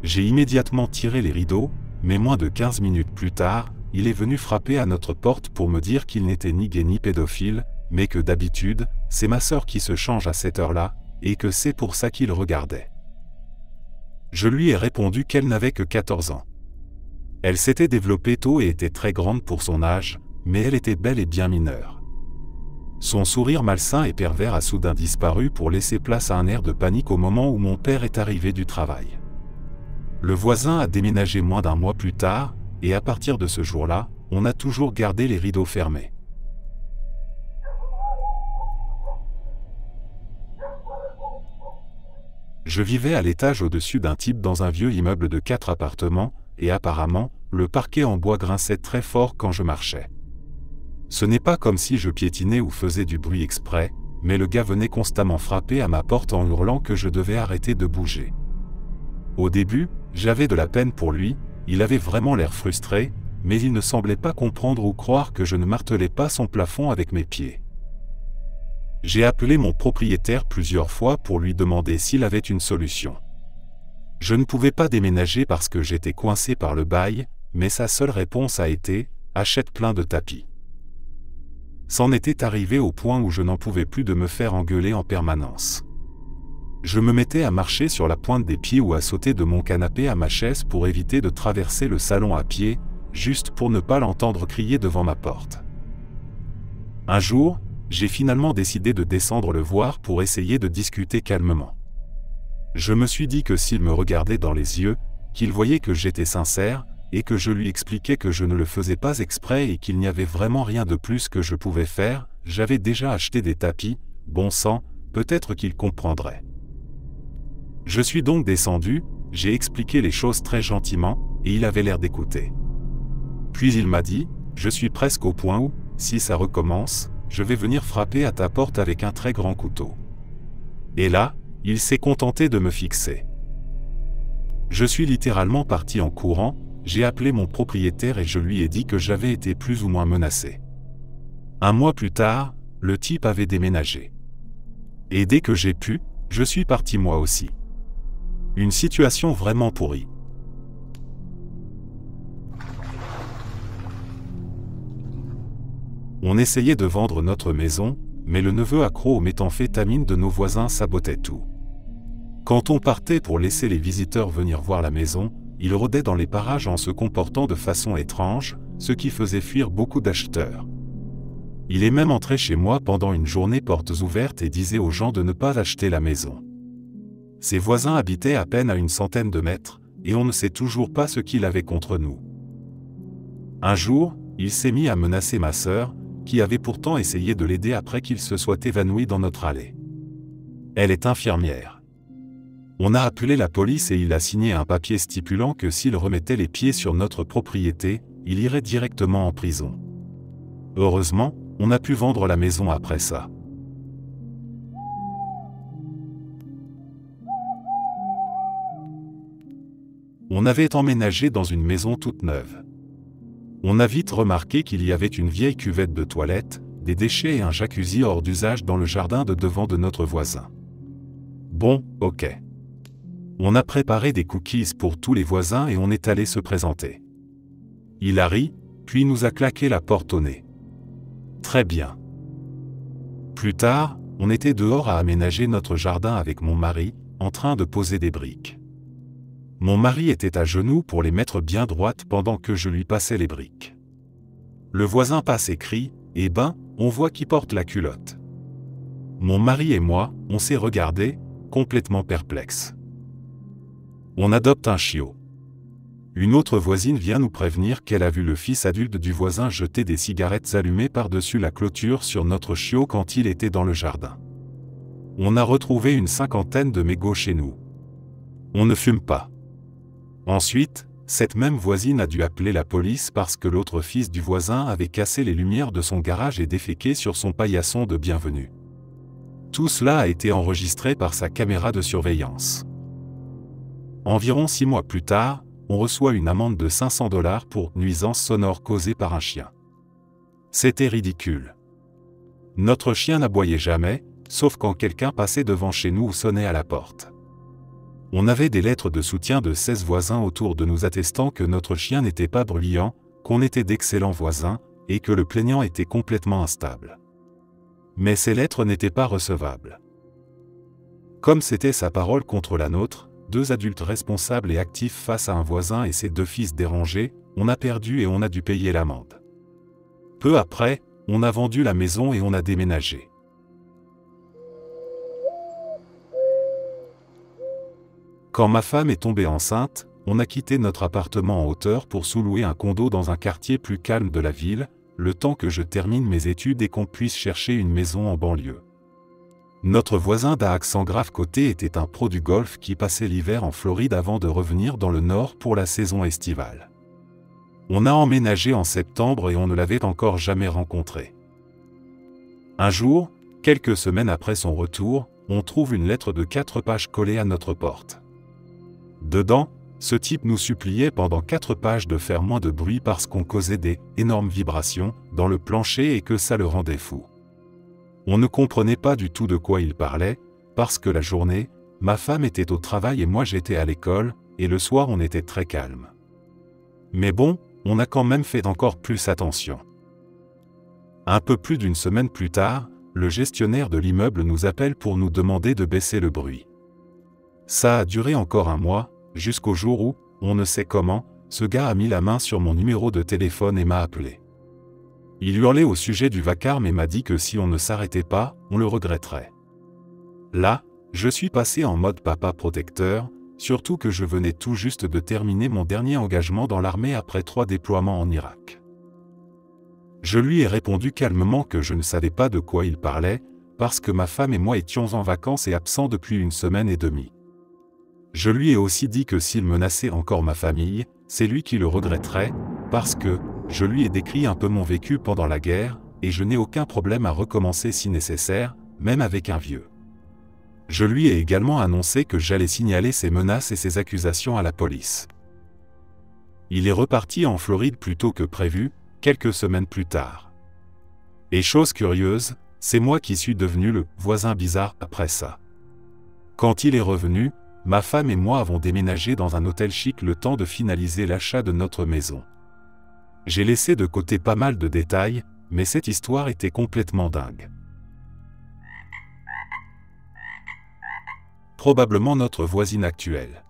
J'ai immédiatement tiré les rideaux, mais moins de 15 minutes plus tard, il est venu frapper à notre porte pour me dire qu'il n'était ni gay ni pédophile, mais que d'habitude, c'est ma sœur qui se change à cette heure-là, et que c'est pour ça qu'il regardait. Je lui ai répondu qu'elle n'avait que 14 ans. Elle s'était développée tôt et était très grande pour son âge, mais elle était belle et bien mineure. Son sourire malsain et pervers a soudain disparu pour laisser place à un air de panique au moment où mon père est arrivé du travail. Le voisin a déménagé moins d'1 mois plus tard, et à partir de ce jour-là, on a toujours gardé les rideaux fermés. Je vivais à l'étage au-dessus d'un type dans un vieux immeuble de 4 appartements, et apparemment, le parquet en bois grinçait très fort quand je marchais. Ce n'est pas comme si je piétinais ou faisais du bruit exprès, mais le gars venait constamment frapper à ma porte en hurlant que je devais arrêter de bouger. Au début, j'avais de la peine pour lui, il avait vraiment l'air frustré, mais il ne semblait pas comprendre ou croire que je ne martelais pas son plafond avec mes pieds. J'ai appelé mon propriétaire plusieurs fois pour lui demander s'il avait une solution. Je ne pouvais pas déménager parce que j'étais coincé par le bail, mais sa seule réponse a été « achète plein de tapis ». C'en était arrivé au point où je n'en pouvais plus de me faire engueuler en permanence. Je me mettais à marcher sur la pointe des pieds ou à sauter de mon canapé à ma chaise pour éviter de traverser le salon à pied, juste pour ne pas l'entendre crier devant ma porte. Un jour, j'ai finalement décidé de descendre le voir pour essayer de discuter calmement. Je me suis dit que s'il me regardait dans les yeux, qu'il voyait que j'étais sincère, et que je lui expliquais que je ne le faisais pas exprès et qu'il n'y avait vraiment rien de plus que je pouvais faire, j'avais déjà acheté des tapis, bon sang, peut-être qu'il comprendrait. Je suis donc descendu, j'ai expliqué les choses très gentiment, et il avait l'air d'écouter. Puis il m'a dit, je suis presque au point où, si ça recommence, je vais venir frapper à ta porte avec un très grand couteau. Et là, il s'est contenté de me fixer. Je suis littéralement parti en courant, j'ai appelé mon propriétaire et je lui ai dit que j'avais été plus ou moins menacé. Un mois plus tard, le type avait déménagé. Et dès que j'ai pu, je suis parti moi aussi. Une situation vraiment pourrie. On essayait de vendre notre maison, mais le neveu accro aux méthamphétamines de nos voisins sabotait tout. Quand on partait pour laisser les visiteurs venir voir la maison, il rôdait dans les parages en se comportant de façon étrange, ce qui faisait fuir beaucoup d'acheteurs. Il est même entré chez moi pendant une journée portes ouvertes et disait aux gens de ne pas acheter la maison. Ses voisins habitaient à peine à une centaine de mètres, et on ne sait toujours pas ce qu'il avait contre nous. Un jour, il s'est mis à menacer ma sœur, qui avait pourtant essayé de l'aider après qu'il se soit évanoui dans notre allée. Elle est infirmière. On a appelé la police et il a signé un papier stipulant que s'il remettait les pieds sur notre propriété, il irait directement en prison. Heureusement, on a pu vendre la maison après ça. On avait emménagé dans une maison toute neuve. On a vite remarqué qu'il y avait une vieille cuvette de toilette, des déchets et un jacuzzi hors d'usage dans le jardin de devant de notre voisin. Bon, ok. On a préparé des cookies pour tous les voisins et on est allé se présenter. Il a ri, puis nous a claqué la porte au nez. Très bien. Plus tard, on était dehors à aménager notre jardin avec mon mari, en train de poser des briques. Mon mari était à genoux pour les mettre bien droites pendant que je lui passais les briques. Le voisin passe et crie, « Eh ben, on voit qui porte la culotte. » Mon mari et moi, on s'est regardés, complètement perplexes. On adopte un chiot. Une autre voisine vient nous prévenir qu'elle a vu le fils adulte du voisin jeter des cigarettes allumées par-dessus la clôture sur notre chiot quand il était dans le jardin. On a retrouvé une cinquantaine de mégots chez nous. On ne fume pas. Ensuite, cette même voisine a dû appeler la police parce que l'autre fils du voisin avait cassé les lumières de son garage et déféqué sur son paillasson de bienvenue. Tout cela a été enregistré par sa caméra de surveillance. Environ 6 mois plus tard, on reçoit une amende de 500 $ pour nuisance sonore causée par un chien. C'était ridicule. Notre chien n'aboyait jamais, sauf quand quelqu'un passait devant chez nous ou sonnait à la porte. On avait des lettres de soutien de 16 voisins autour de nous attestant que notre chien n'était pas bruyant, qu'on était d'excellents voisins, et que le plaignant était complètement instable. Mais ces lettres n'étaient pas recevables. Comme c'était sa parole contre la nôtre, 2 adultes responsables et actifs face à un voisin et ses 2 fils dérangés, on a perdu et on a dû payer l'amende. Peu après, on a vendu la maison et on a déménagé. Quand ma femme est tombée enceinte, on a quitté notre appartement en hauteur pour sous-louer un condo dans un quartier plus calme de la ville, le temps que je termine mes études et qu'on puisse chercher une maison en banlieue. Notre voisin d'à accent grave côté était un pro du golf qui passait l'hiver en Floride avant de revenir dans le nord pour la saison estivale. On a emménagé en septembre et on ne l'avait encore jamais rencontré. Un jour, quelques semaines après son retour, on trouve une lettre de 4 pages collée à notre porte. Dedans, ce type nous suppliait pendant 4 pages de faire moins de bruit parce qu'on causait des énormes vibrations dans le plancher et que ça le rendait fou. On ne comprenait pas du tout de quoi il parlait, parce que la journée, ma femme était au travail et moi j'étais à l'école, et le soir on était très calme. Mais bon, on a quand même fait encore plus attention. Un peu plus d'une semaine plus tard, le gestionnaire de l'immeuble nous appelle pour nous demander de baisser le bruit. Ça a duré encore un mois, jusqu'au jour où, on ne sait comment, ce gars a mis la main sur mon numéro de téléphone et m'a appelé. Il hurlait au sujet du vacarme et m'a dit que si on ne s'arrêtait pas, on le regretterait. Là, je suis passé en mode papa protecteur, surtout que je venais tout juste de terminer mon dernier engagement dans l'armée après 3 déploiements en Irak. Je lui ai répondu calmement que je ne savais pas de quoi il parlait, parce que ma femme et moi étions en vacances et absents depuis 1 semaine et demie. Je lui ai aussi dit que s'il menaçait encore ma famille, c'est lui qui le regretterait, parce que je lui ai décrit un peu mon vécu pendant la guerre, et je n'ai aucun problème à recommencer si nécessaire, même avec un vieux. Je lui ai également annoncé que j'allais signaler ces menaces et ces accusations à la police. Il est reparti en Floride plus tôt que prévu, quelques semaines plus tard. Et chose curieuse, c'est moi qui suis devenu le voisin bizarre après ça. Quand il est revenu, ma femme et moi avons déménagé dans un hôtel chic le temps de finaliser l'achat de notre maison. J'ai laissé de côté pas mal de détails, mais cette histoire était complètement dingue. Probablement notre voisine actuelle.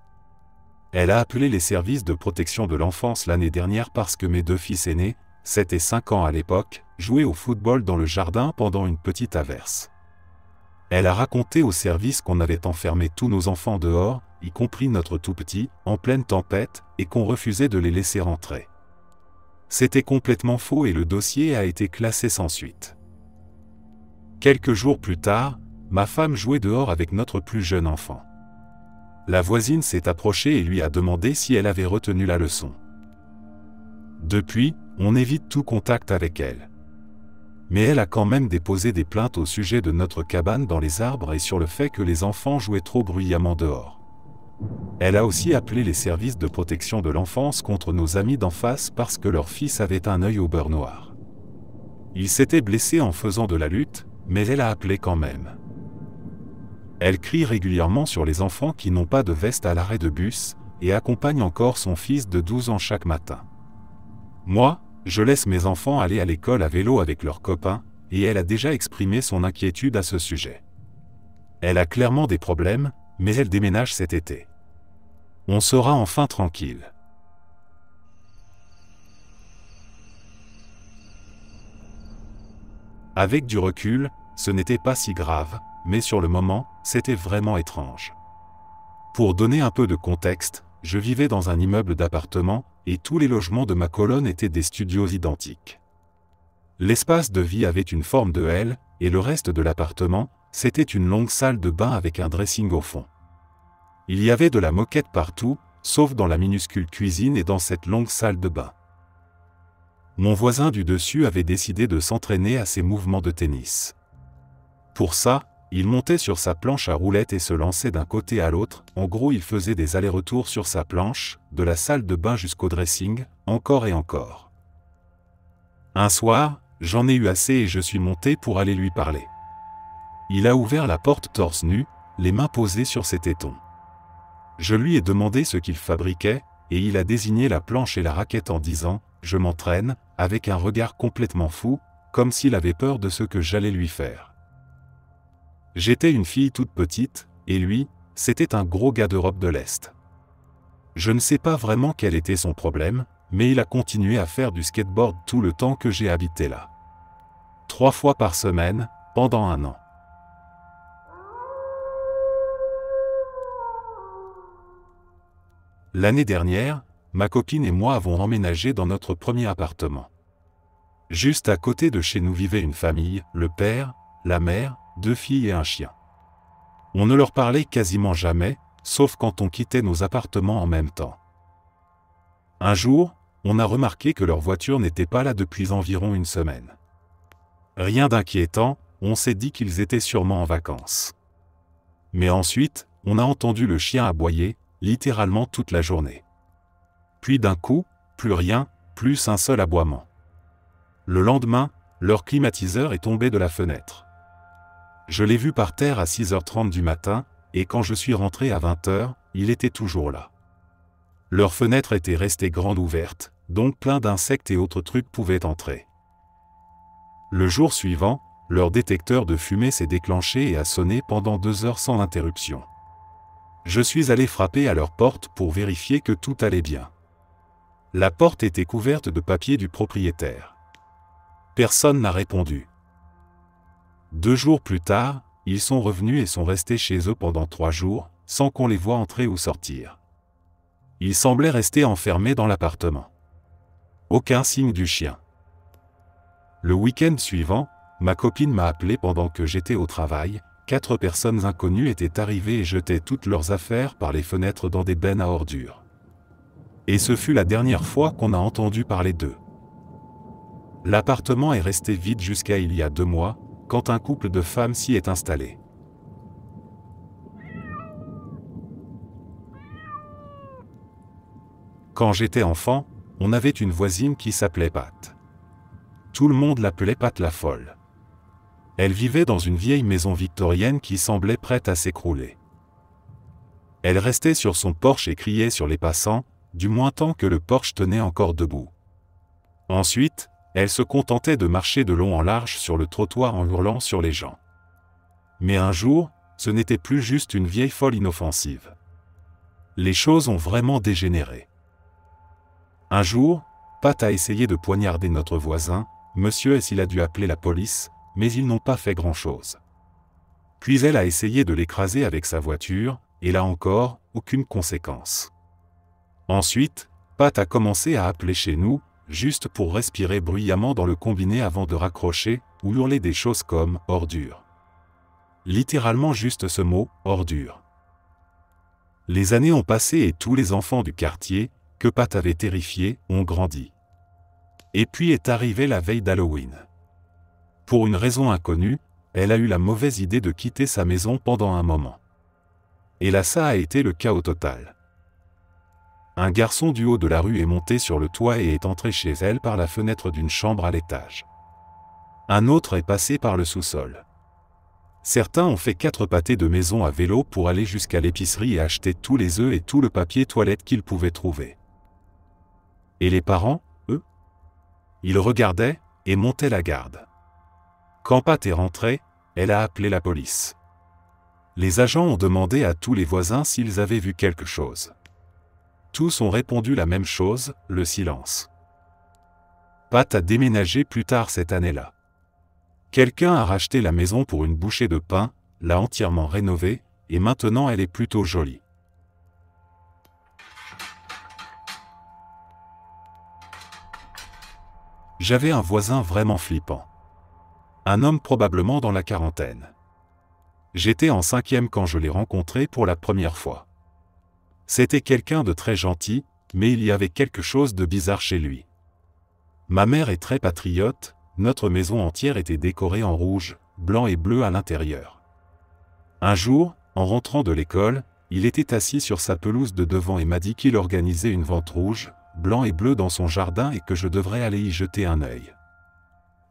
Elle a appelé les services de protection de l'enfance l'année dernière parce que mes 2 fils aînés, 7 et 5 ans à l'époque, jouaient au football dans le jardin pendant une petite averse. Elle a raconté au service qu'on avait enfermé tous nos enfants dehors, y compris notre tout petit, en pleine tempête, et qu'on refusait de les laisser rentrer. C'était complètement faux et le dossier a été classé sans suite. Quelques jours plus tard, ma femme jouait dehors avec notre plus jeune enfant. La voisine s'est approchée et lui a demandé si elle avait retenu la leçon. Depuis, on évite tout contact avec elle. Mais elle a quand même déposé des plaintes au sujet de notre cabane dans les arbres et sur le fait que les enfants jouaient trop bruyamment dehors. Elle a aussi appelé les services de protection de l'enfance contre nos amis d'en face parce que leur fils avait un œil au beurre noir. Il s'était blessé en faisant de la lutte, mais elle a appelé quand même. Elle crie régulièrement sur les enfants qui n'ont pas de veste à l'arrêt de bus et accompagne encore son fils de 12 ans chaque matin. Moi, je laisse mes enfants aller à l'école à vélo avec leurs copains, et elle a déjà exprimé son inquiétude à ce sujet. Elle a clairement des problèmes, mais elle déménage cet été. On sera enfin tranquille. Avec du recul, ce n'était pas si grave, mais sur le moment, c'était vraiment étrange. Pour donner un peu de contexte, je vivais dans un immeuble d'appartements, et tous les logements de ma colonne étaient des studios identiques. L'espace de vie avait une forme de L, et le reste de l'appartement, c'était une longue salle de bain avec un dressing au fond. Il y avait de la moquette partout, sauf dans la minuscule cuisine et dans cette longue salle de bain. Mon voisin du dessus avait décidé de s'entraîner à ses mouvements de tennis. Pour ça, il montait sur sa planche à roulettes et se lançait d'un côté à l'autre, en gros il faisait des allers-retours sur sa planche, de la salle de bain jusqu'au dressing, encore et encore. Un soir, j'en ai eu assez et je suis monté pour aller lui parler. Il a ouvert la porte torse nu, les mains posées sur ses tétons. Je lui ai demandé ce qu'il fabriquait, et il a désigné la planche et la raquette en disant « Je m'entraîne », avec un regard complètement fou, comme s'il avait peur de ce que j'allais lui faire. J'étais une fille toute petite, et lui, c'était un gros gars d'Europe de l'Est. Je ne sais pas vraiment quel était son problème, mais il a continué à faire du skateboard tout le temps que j'ai habité là. 3 fois par semaine, pendant 1 an. L'année dernière, ma copine et moi avons emménagé dans notre premier appartement. Juste à côté de chez nous vivait une famille, le père, la mère, 2 filles et un chien. On ne leur parlait quasiment jamais, sauf quand on quittait nos appartements en même temps. Un jour, on a remarqué que leur voiture n'était pas là depuis environ 1 semaine. Rien d'inquiétant, on s'est dit qu'ils étaient sûrement en vacances. Mais ensuite, on a entendu le chien aboyer, littéralement toute la journée. Puis d'un coup, plus rien, plus un seul aboiement. Le lendemain, leur climatiseur est tombé de la fenêtre. Je l'ai vu par terre à 6h30 du matin, et quand je suis rentré à 20h, il était toujours là. Leur fenêtre était restée grande ouverte, donc plein d'insectes et autres trucs pouvaient entrer. Le jour suivant, leur détecteur de fumée s'est déclenché et a sonné pendant 2 heures sans interruption. Je suis allé frapper à leur porte pour vérifier que tout allait bien. La porte était couverte de papier du propriétaire. Personne n'a répondu. 2 jours plus tard, ils sont revenus et sont restés chez eux pendant 3 jours, sans qu'on les voie entrer ou sortir. Ils semblaient rester enfermés dans l'appartement. Aucun signe du chien. Le week-end suivant, ma copine m'a appelé pendant que j'étais au travail. 4 personnes inconnues étaient arrivées et jetaient toutes leurs affaires par les fenêtres dans des bennes à ordures. Et ce fut la dernière fois qu'on a entendu parler d'eux. L'appartement est resté vide jusqu'à il y a 2 mois, quand un couple de femmes s'y est installé. Quand j'étais enfant, on avait une voisine qui s'appelait Pat. Tout le monde l'appelait Pat la folle. Elle vivait dans une vieille maison victorienne qui semblait prête à s'écrouler. Elle restait sur son porche et criait sur les passants, du moins tant que le porche tenait encore debout. Ensuite, elle se contentait de marcher de long en large sur le trottoir en hurlant sur les gens. Mais un jour, ce n'était plus juste une vieille folle inoffensive. Les choses ont vraiment dégénéré. Un jour, Pat a essayé de poignarder notre voisin, Monsieur S. Il a dû appeler la police, mais ils n'ont pas fait grand-chose. Puis elle a essayé de l'écraser avec sa voiture, et là encore, aucune conséquence. Ensuite, Pat a commencé à appeler chez nous, juste pour respirer bruyamment dans le combiné avant de raccrocher, ou hurler des choses comme « ordure ». Littéralement juste ce mot « ordure ». Les années ont passé et tous les enfants du quartier, que Pat avait terrifiés, ont grandi. Et puis est arrivée la veille d'Halloween. Pour une raison inconnue, elle a eu la mauvaise idée de quitter sa maison pendant un moment. Et là ça a été le chaos total. Un garçon du haut de la rue est monté sur le toit et est entré chez elle par la fenêtre d'une chambre à l'étage. Un autre est passé par le sous-sol. Certains ont fait 4 pâtés de maison à vélo pour aller jusqu'à l'épicerie et acheter tous les œufs et tout le papier toilette qu'ils pouvaient trouver. Et les parents, eux? Ils regardaient et montaient la garde. Quand Pat est rentrée, elle a appelé la police. Les agents ont demandé à tous les voisins s'ils avaient vu quelque chose. Tous ont répondu la même chose, le silence. Pat a déménagé plus tard cette année-là. Quelqu'un a racheté la maison pour une bouchée de pain, l'a entièrement rénovée, et maintenant elle est plutôt jolie. J'avais un voisin vraiment flippant. Un homme probablement dans la quarantaine. J'étais en 5e quand je l'ai rencontré pour la première fois. C'était quelqu'un de très gentil, mais il y avait quelque chose de bizarre chez lui. Ma mère est très patriote, notre maison entière était décorée en rouge, blanc et bleu à l'intérieur. Un jour, en rentrant de l'école, il était assis sur sa pelouse de devant et m'a dit qu'il organisait une vente rouge, blanc et bleu dans son jardin et que je devrais aller y jeter un œil.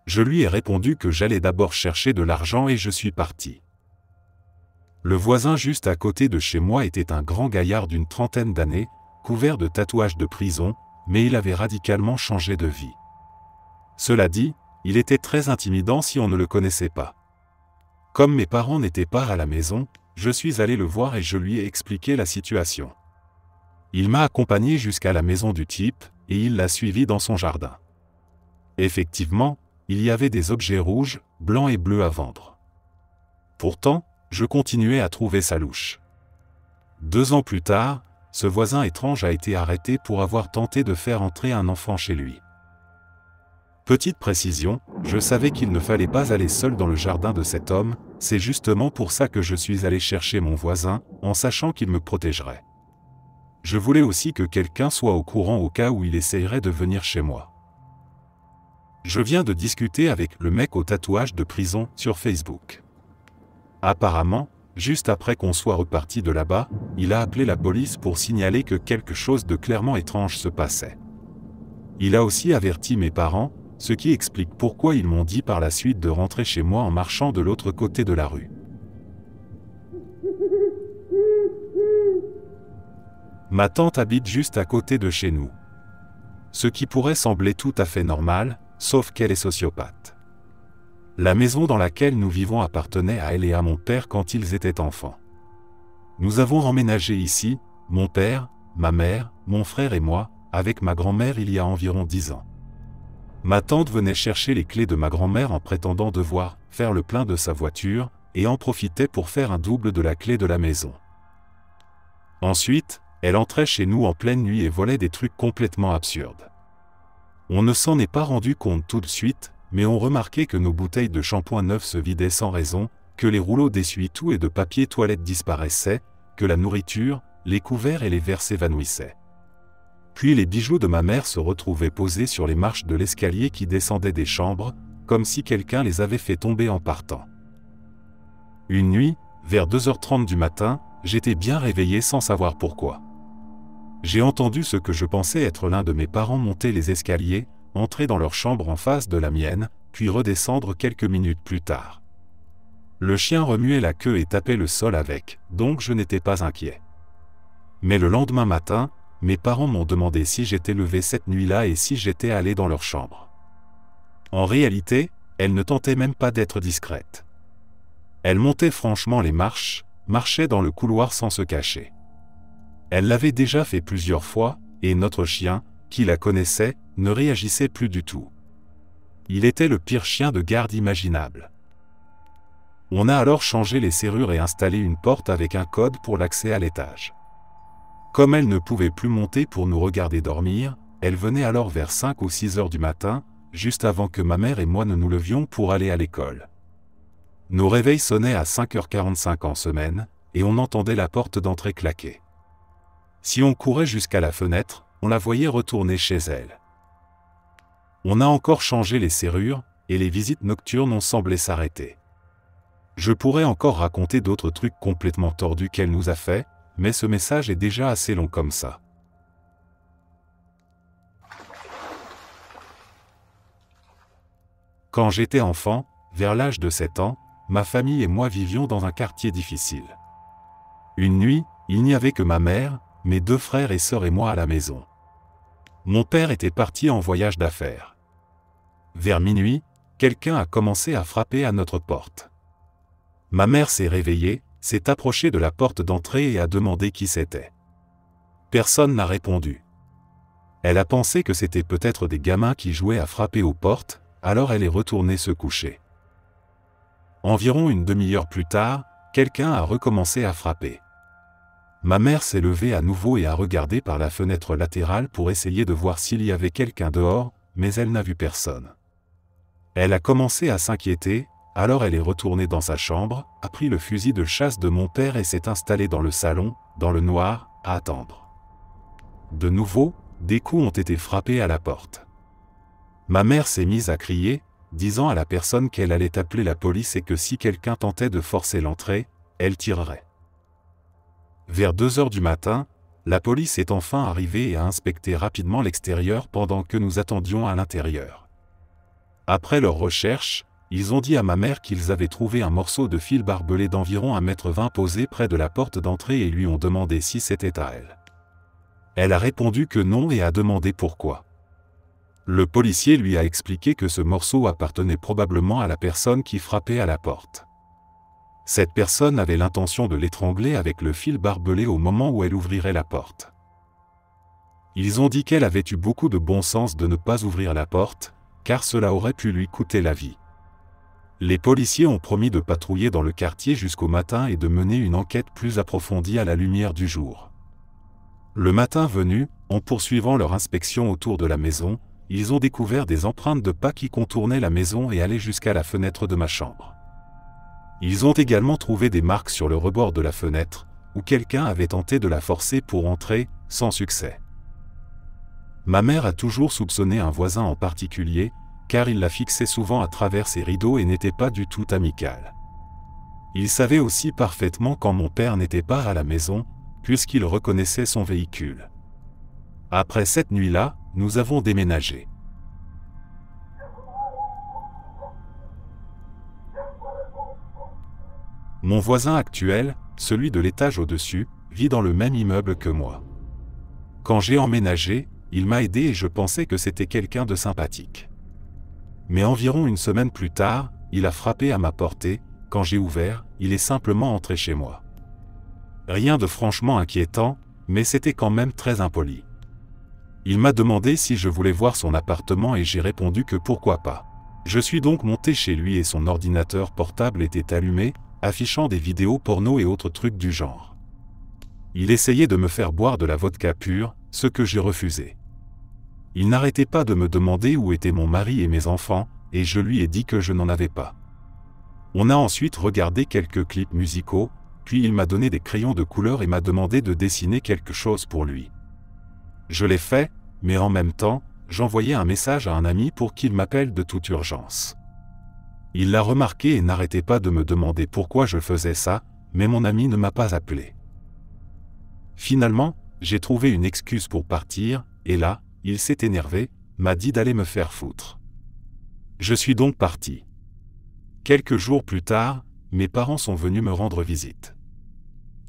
Je lui ai répondu que j'allais d'abord chercher de l'argent et je suis parti. Le voisin juste à côté de chez moi était un grand gaillard d'une 30aine d'années, couvert de tatouages de prison, mais il avait radicalement changé de vie. Cela dit, il était très intimidant si on ne le connaissait pas. Comme mes parents n'étaient pas à la maison, je suis allé le voir et je lui ai expliqué la situation. Il m'a accompagné jusqu'à la maison du type, et il l'a suivi dans son jardin. Effectivement, il y avait des objets rouges, blancs et bleus à vendre. Pourtant, je continuais à trouver ça louche. 2 ans plus tard, ce voisin étrange a été arrêté pour avoir tenté de faire entrer un enfant chez lui. Petite précision, je savais qu'il ne fallait pas aller seul dans le jardin de cet homme, c'est justement pour ça que je suis allé chercher mon voisin, en sachant qu'il me protégerait. Je voulais aussi que quelqu'un soit au courant au cas où il essayerait de venir chez moi. Je viens de discuter avec le mec au tatouage de prison sur Facebook. Apparemment, juste après qu'on soit reparti de là-bas, il a appelé la police pour signaler que quelque chose de clairement étrange se passait. Il a aussi averti mes parents, ce qui explique pourquoi ils m'ont dit par la suite de rentrer chez moi en marchant de l'autre côté de la rue. Ma tante habite juste à côté de chez nous. Ce qui pourrait sembler tout à fait normal, sauf qu'elle est sociopathe. La maison dans laquelle nous vivons appartenait à elle et à mon père quand ils étaient enfants. Nous avons emménagé ici, mon père, ma mère, mon frère et moi, avec ma grand-mère il y a environ 10 ans. Ma tante venait chercher les clés de ma grand-mère en prétendant devoir faire le plein de sa voiture, et en profitait pour faire un double de la clé de la maison. Ensuite, elle entrait chez nous en pleine nuit et volait des trucs complètement absurdes. On ne s'en est pas rendu compte tout de suite, mais on remarquait que nos bouteilles de shampoing neufs se vidaient sans raison, que les rouleaux d'essuie-tout et de papier toilette disparaissaient, que la nourriture, les couverts et les verres s'évanouissaient. Puis les bijoux de ma mère se retrouvaient posés sur les marches de l'escalier qui descendait des chambres, comme si quelqu'un les avait fait tomber en partant. Une nuit, vers 2h30 du matin, j'étais bien réveillé sans savoir pourquoi. J'ai entendu ce que je pensais être l'un de mes parents monter les escaliers, entrer dans leur chambre en face de la mienne, puis redescendre quelques minutes plus tard. Le chien remuait la queue et tapait le sol avec, donc je n'étais pas inquiet. Mais le lendemain matin, mes parents m'ont demandé si j'étais levé cette nuit-là et si j'étais allé dans leur chambre. En réalité, elle ne tentait même pas d'être discrète. Elle montait franchement les marches, marchait dans le couloir sans se cacher. Elle l'avait déjà fait plusieurs fois, et notre chien, qui la connaissait, ne réagissait plus du tout. Il était le pire chien de garde imaginable. On a alors changé les serrures et installé une porte avec un code pour l'accès à l'étage. Comme elle ne pouvait plus monter pour nous regarder dormir, elle venait alors vers 5 ou 6 heures du matin, juste avant que ma mère et moi ne nous levions pour aller à l'école. Nos réveils sonnaient à 5h45 en semaine, et on entendait la porte d'entrée claquer. Si on courait jusqu'à la fenêtre, on la voyait retourner chez elle. On a encore changé les serrures, et les visites nocturnes ont semblé s'arrêter. Je pourrais encore raconter d'autres trucs complètement tordus qu'elle nous a fait, mais ce message est déjà assez long comme ça. Quand j'étais enfant, vers l'âge de 7 ans, ma famille et moi vivions dans un quartier difficile. Une nuit, il n'y avait que ma mère, mes 2 frères et sœurs et moi à la maison. Mon père était parti en voyage d'affaires. Vers minuit, quelqu'un a commencé à frapper à notre porte. Ma mère s'est réveillée, s'est approchée de la porte d'entrée et a demandé qui c'était. Personne n'a répondu. Elle a pensé que c'était peut-être des gamins qui jouaient à frapper aux portes, alors elle est retournée se coucher. Environ une demi-heure plus tard, quelqu'un a recommencé à frapper. Ma mère s'est levée à nouveau et a regardé par la fenêtre latérale pour essayer de voir s'il y avait quelqu'un dehors, mais elle n'a vu personne. Elle a commencé à s'inquiéter, alors elle est retournée dans sa chambre, a pris le fusil de chasse de mon père et s'est installée dans le salon, dans le noir, à attendre. De nouveau, des coups ont été frappés à la porte. Ma mère s'est mise à crier, disant à la personne qu'elle allait appeler la police et que si quelqu'un tentait de forcer l'entrée, elle tirerait. Vers 2 heures du matin, la police est enfin arrivée et a inspecté rapidement l'extérieur pendant que nous attendions à l'intérieur. Après leurs recherches, ils ont dit à ma mère qu'ils avaient trouvé un morceau de fil barbelé d'environ 1,20 m posé près de la porte d'entrée et lui ont demandé si c'était à elle. Elle a répondu que non et a demandé pourquoi. Le policier lui a expliqué que ce morceau appartenait probablement à la personne qui frappait à la porte. Cette personne avait l'intention de l'étrangler avec le fil barbelé au moment où elle ouvrirait la porte. Ils ont dit qu'elle avait eu beaucoup de bon sens de ne pas ouvrir la porte, car cela aurait pu lui coûter la vie. Les policiers ont promis de patrouiller dans le quartier jusqu'au matin et de mener une enquête plus approfondie à la lumière du jour. Le matin venu, en poursuivant leur inspection autour de la maison, ils ont découvert des empreintes de pas qui contournaient la maison et allaient jusqu'à la fenêtre de ma chambre. Ils ont également trouvé des marques sur le rebord de la fenêtre, où quelqu'un avait tenté de la forcer pour entrer, sans succès. Ma mère a toujours soupçonné un voisin en particulier, car il la fixait souvent à travers ses rideaux et n'était pas du tout amical. Il savait aussi parfaitement quand mon père n'était pas à la maison, puisqu'il reconnaissait son véhicule. Après cette nuit-là, nous avons déménagé. Mon voisin actuel, celui de l'étage au-dessus, vit dans le même immeuble que moi. Quand j'ai emménagé, il m'a aidé et je pensais que c'était quelqu'un de sympathique. Mais environ une semaine plus tard, il a frappé à ma portée. Quand j'ai ouvert, il est simplement entré chez moi. Rien de franchement inquiétant, mais c'était quand même très impoli. Il m'a demandé si je voulais voir son appartement et j'ai répondu que pourquoi pas. Je suis donc monté chez lui et son ordinateur portable était allumé, affichant des vidéos porno et autres trucs du genre. Il essayait de me faire boire de la vodka pure, ce que j'ai refusé. Il n'arrêtait pas de me demander où étaient mon mari et mes enfants, et je lui ai dit que je n'en avais pas. On a ensuite regardé quelques clips musicaux, puis il m'a donné des crayons de couleur et m'a demandé de dessiner quelque chose pour lui. Je l'ai fait, mais en même temps, j'envoyais un message à un ami pour qu'il m'appelle de toute urgence. Il l'a remarqué et n'arrêtait pas de me demander pourquoi je faisais ça, mais mon ami ne m'a pas appelé. Finalement, j'ai trouvé une excuse pour partir, et là, il s'est énervé, m'a dit d'aller me faire foutre. Je suis donc parti. Quelques jours plus tard, mes parents sont venus me rendre visite.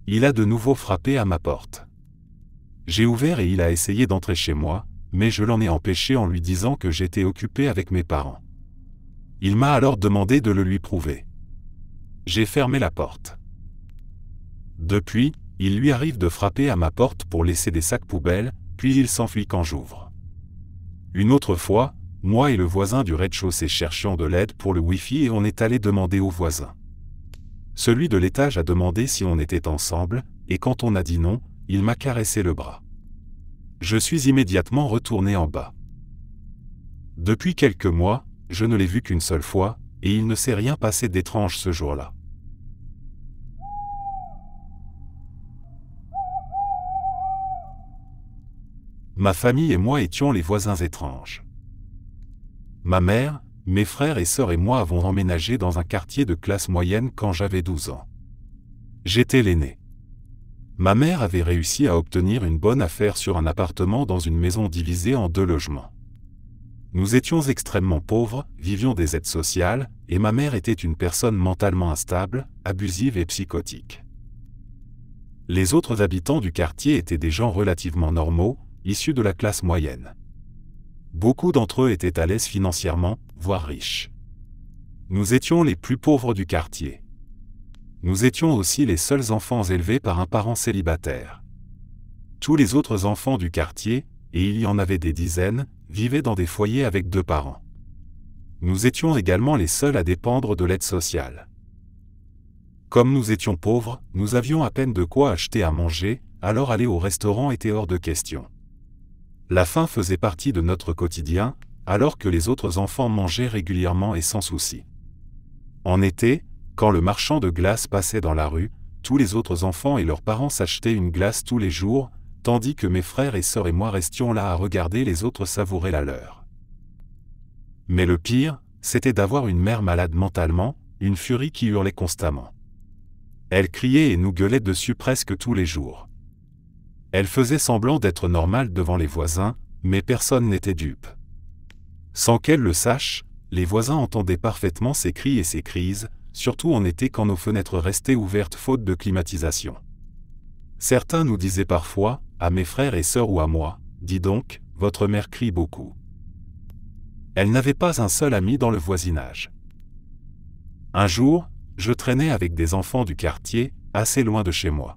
Il a de nouveau frappé à ma porte. J'ai ouvert et il a essayé d'entrer chez moi, mais je l'en ai empêché en lui disant que j'étais occupé avec mes parents. Il m'a alors demandé de le lui prouver. J'ai fermé la porte. Depuis, il lui arrive de frapper à ma porte pour laisser des sacs poubelles, puis il s'enfuit quand j'ouvre. Une autre fois, moi et le voisin du rez-de-chaussée cherchions de l'aide pour le Wi-Fi et on est allé demander au voisin. Celui de l'étage a demandé si on était ensemble, et quand on a dit non, il m'a caressé le bras. Je suis immédiatement retourné en bas. Depuis quelques mois, je ne l'ai vu qu'une seule fois, et il ne s'est rien passé d'étrange ce jour-là. Ma famille et moi étions les voisins étranges. Ma mère, mes frères et sœurs et moi avons emménagé dans un quartier de classe moyenne quand j'avais 12 ans. J'étais l'aîné. Ma mère avait réussi à obtenir une bonne affaire sur un appartement dans une maison divisée en 2 logements. Nous étions extrêmement pauvres, vivions des aides sociales, et ma mère était une personne mentalement instable, abusive et psychotique. Les autres habitants du quartier étaient des gens relativement normaux, issus de la classe moyenne. Beaucoup d'entre eux étaient à l'aise financièrement, voire riches. Nous étions les plus pauvres du quartier. Nous étions aussi les seuls enfants élevés par un parent célibataire. Tous les autres enfants du quartier, et il y en avait des dizaines, vivaient dans des foyers avec 2 parents. Nous étions également les seuls à dépendre de l'aide sociale. Comme nous étions pauvres, nous avions à peine de quoi acheter à manger, alors aller au restaurant était hors de question. La faim faisait partie de notre quotidien, alors que les autres enfants mangeaient régulièrement et sans souci. En été, quand le marchand de glace passait dans la rue, tous les autres enfants et leurs parents s'achetaient une glace tous les jours, tandis que mes frères et sœurs et moi restions là à regarder les autres savourer la leur. Mais le pire, c'était d'avoir une mère malade mentalement, une furie qui hurlait constamment. Elle criait et nous gueulait dessus presque tous les jours. Elle faisait semblant d'être normale devant les voisins, mais personne n'était dupe. Sans qu'elle le sache, les voisins entendaient parfaitement ses cris et ses crises, surtout en été quand nos fenêtres restaient ouvertes faute de climatisation. Certains nous disaient parfois, à mes frères et sœurs ou à moi, « Dis donc, votre mère crie beaucoup. » Elle n'avait pas un seul ami dans le voisinage. Un jour, je traînais avec des enfants du quartier, assez loin de chez moi.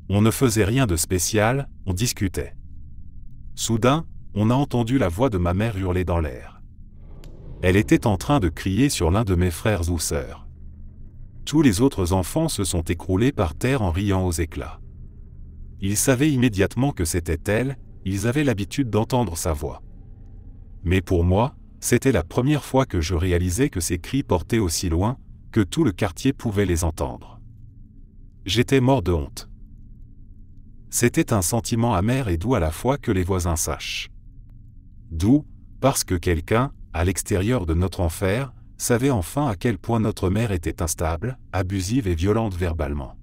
On ne faisait rien de spécial, on discutait. Soudain, on a entendu la voix de ma mère hurler dans l'air. Elle était en train de crier sur l'un de mes frères ou sœurs. Tous les autres enfants se sont écroulés par terre en riant aux éclats. Ils savaient immédiatement que c'était elle, ils avaient l'habitude d'entendre sa voix. Mais pour moi, c'était la première fois que je réalisais que ces cris portaient aussi loin, que tout le quartier pouvait les entendre. J'étais mort de honte. C'était un sentiment amer et doux à la fois que les voisins sachent. Doux, parce que quelqu'un, à l'extérieur de notre enfer, savait enfin à quel point notre mère était instable, abusive et violente verbalement.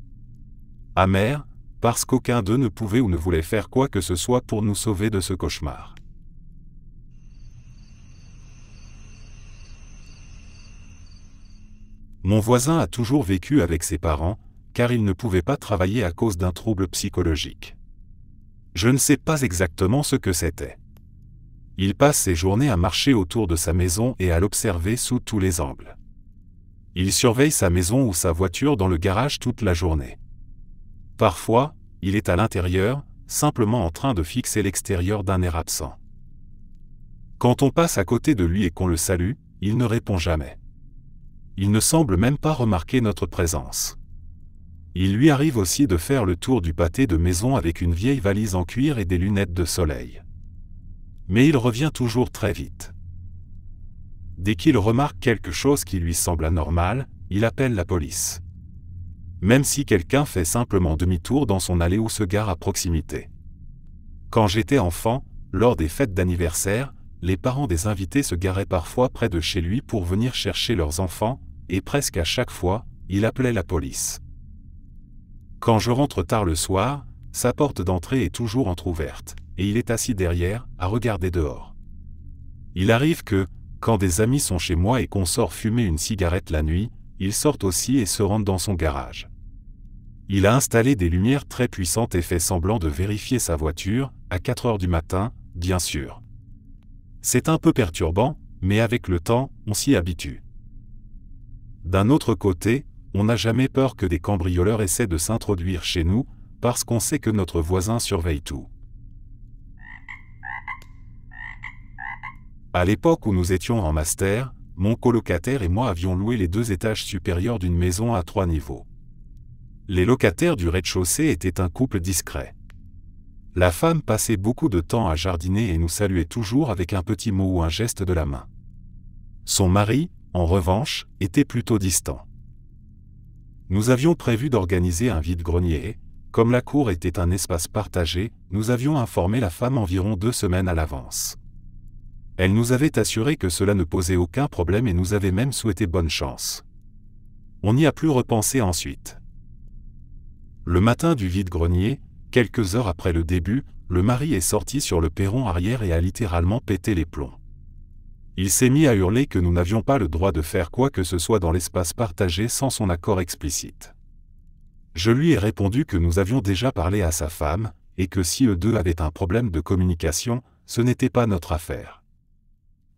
Amer, parce qu'aucun d'eux ne pouvait ou ne voulait faire quoi que ce soit pour nous sauver de ce cauchemar. Mon voisin a toujours vécu avec ses parents, car il ne pouvait pas travailler à cause d'un trouble psychologique. Je ne sais pas exactement ce que c'était. Il passe ses journées à marcher autour de sa maison et à l'observer sous tous les angles. Il surveille sa maison ou sa voiture dans le garage toute la journée. Parfois, il est à l'intérieur, simplement en train de fixer l'extérieur d'un air absent. Quand on passe à côté de lui et qu'on le salue, il ne répond jamais. Il ne semble même pas remarquer notre présence. Il lui arrive aussi de faire le tour du pâté de maison avec une vieille valise en cuir et des lunettes de soleil. Mais il revient toujours très vite. Dès qu'il remarque quelque chose qui lui semble anormal, il appelle la police. Même si quelqu'un fait simplement demi-tour dans son allée ou se gare à proximité. Quand j'étais enfant, lors des fêtes d'anniversaire, les parents des invités se garaient parfois près de chez lui pour venir chercher leurs enfants, et presque à chaque fois, il appelait la police. Quand je rentre tard le soir, sa porte d'entrée est toujours entr'ouverte, et il est assis derrière, à regarder dehors. Il arrive que, quand des amis sont chez moi et qu'on sort fumer une cigarette la nuit, ils sortent aussi et se rendent dans son garage. Il a installé des lumières très puissantes et fait semblant de vérifier sa voiture, à 4 heures du matin, bien sûr. C'est un peu perturbant, mais avec le temps, on s'y habitue. D'un autre côté, on n'a jamais peur que des cambrioleurs essaient de s'introduire chez nous, parce qu'on sait que notre voisin surveille tout. À l'époque où nous étions en master, mon colocataire et moi avions loué les 2 étages supérieurs d'une maison à 3 niveaux. Les locataires du rez-de-chaussée étaient un couple discret. La femme passait beaucoup de temps à jardiner et nous saluait toujours avec un petit mot ou un geste de la main. Son mari, en revanche, était plutôt distant. Nous avions prévu d'organiser un vide-grenier et, comme la cour était un espace partagé, nous avions informé la femme environ 2 semaines à l'avance. Elle nous avait assuré que cela ne posait aucun problème et nous avait même souhaité bonne chance. On n'y a plus repensé ensuite. Le matin du vide-grenier, quelques heures après le début, le mari est sorti sur le perron arrière et a littéralement pété les plombs. Il s'est mis à hurler que nous n'avions pas le droit de faire quoi que ce soit dans l'espace partagé sans son accord explicite. Je lui ai répondu que nous avions déjà parlé à sa femme, et que si eux deux avaient un problème de communication, ce n'était pas notre affaire.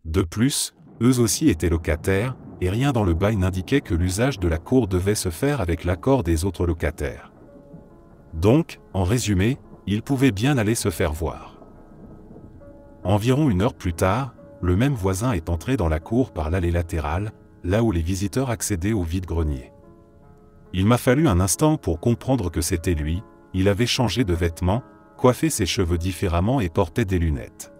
De plus, eux aussi étaient locataires, et rien dans le bail n'indiquait que l'usage de la cour devait se faire avec l'accord des autres locataires. Donc, en résumé, ils pouvaient bien aller se faire voir. Environ 1 heure plus tard, le même voisin est entré dans la cour par l'allée latérale, là où les visiteurs accédaient au vide-grenier. Il m'a fallu un instant pour comprendre que c'était lui. Il avait changé de vêtements, coiffé ses cheveux différemment et portait des lunettes.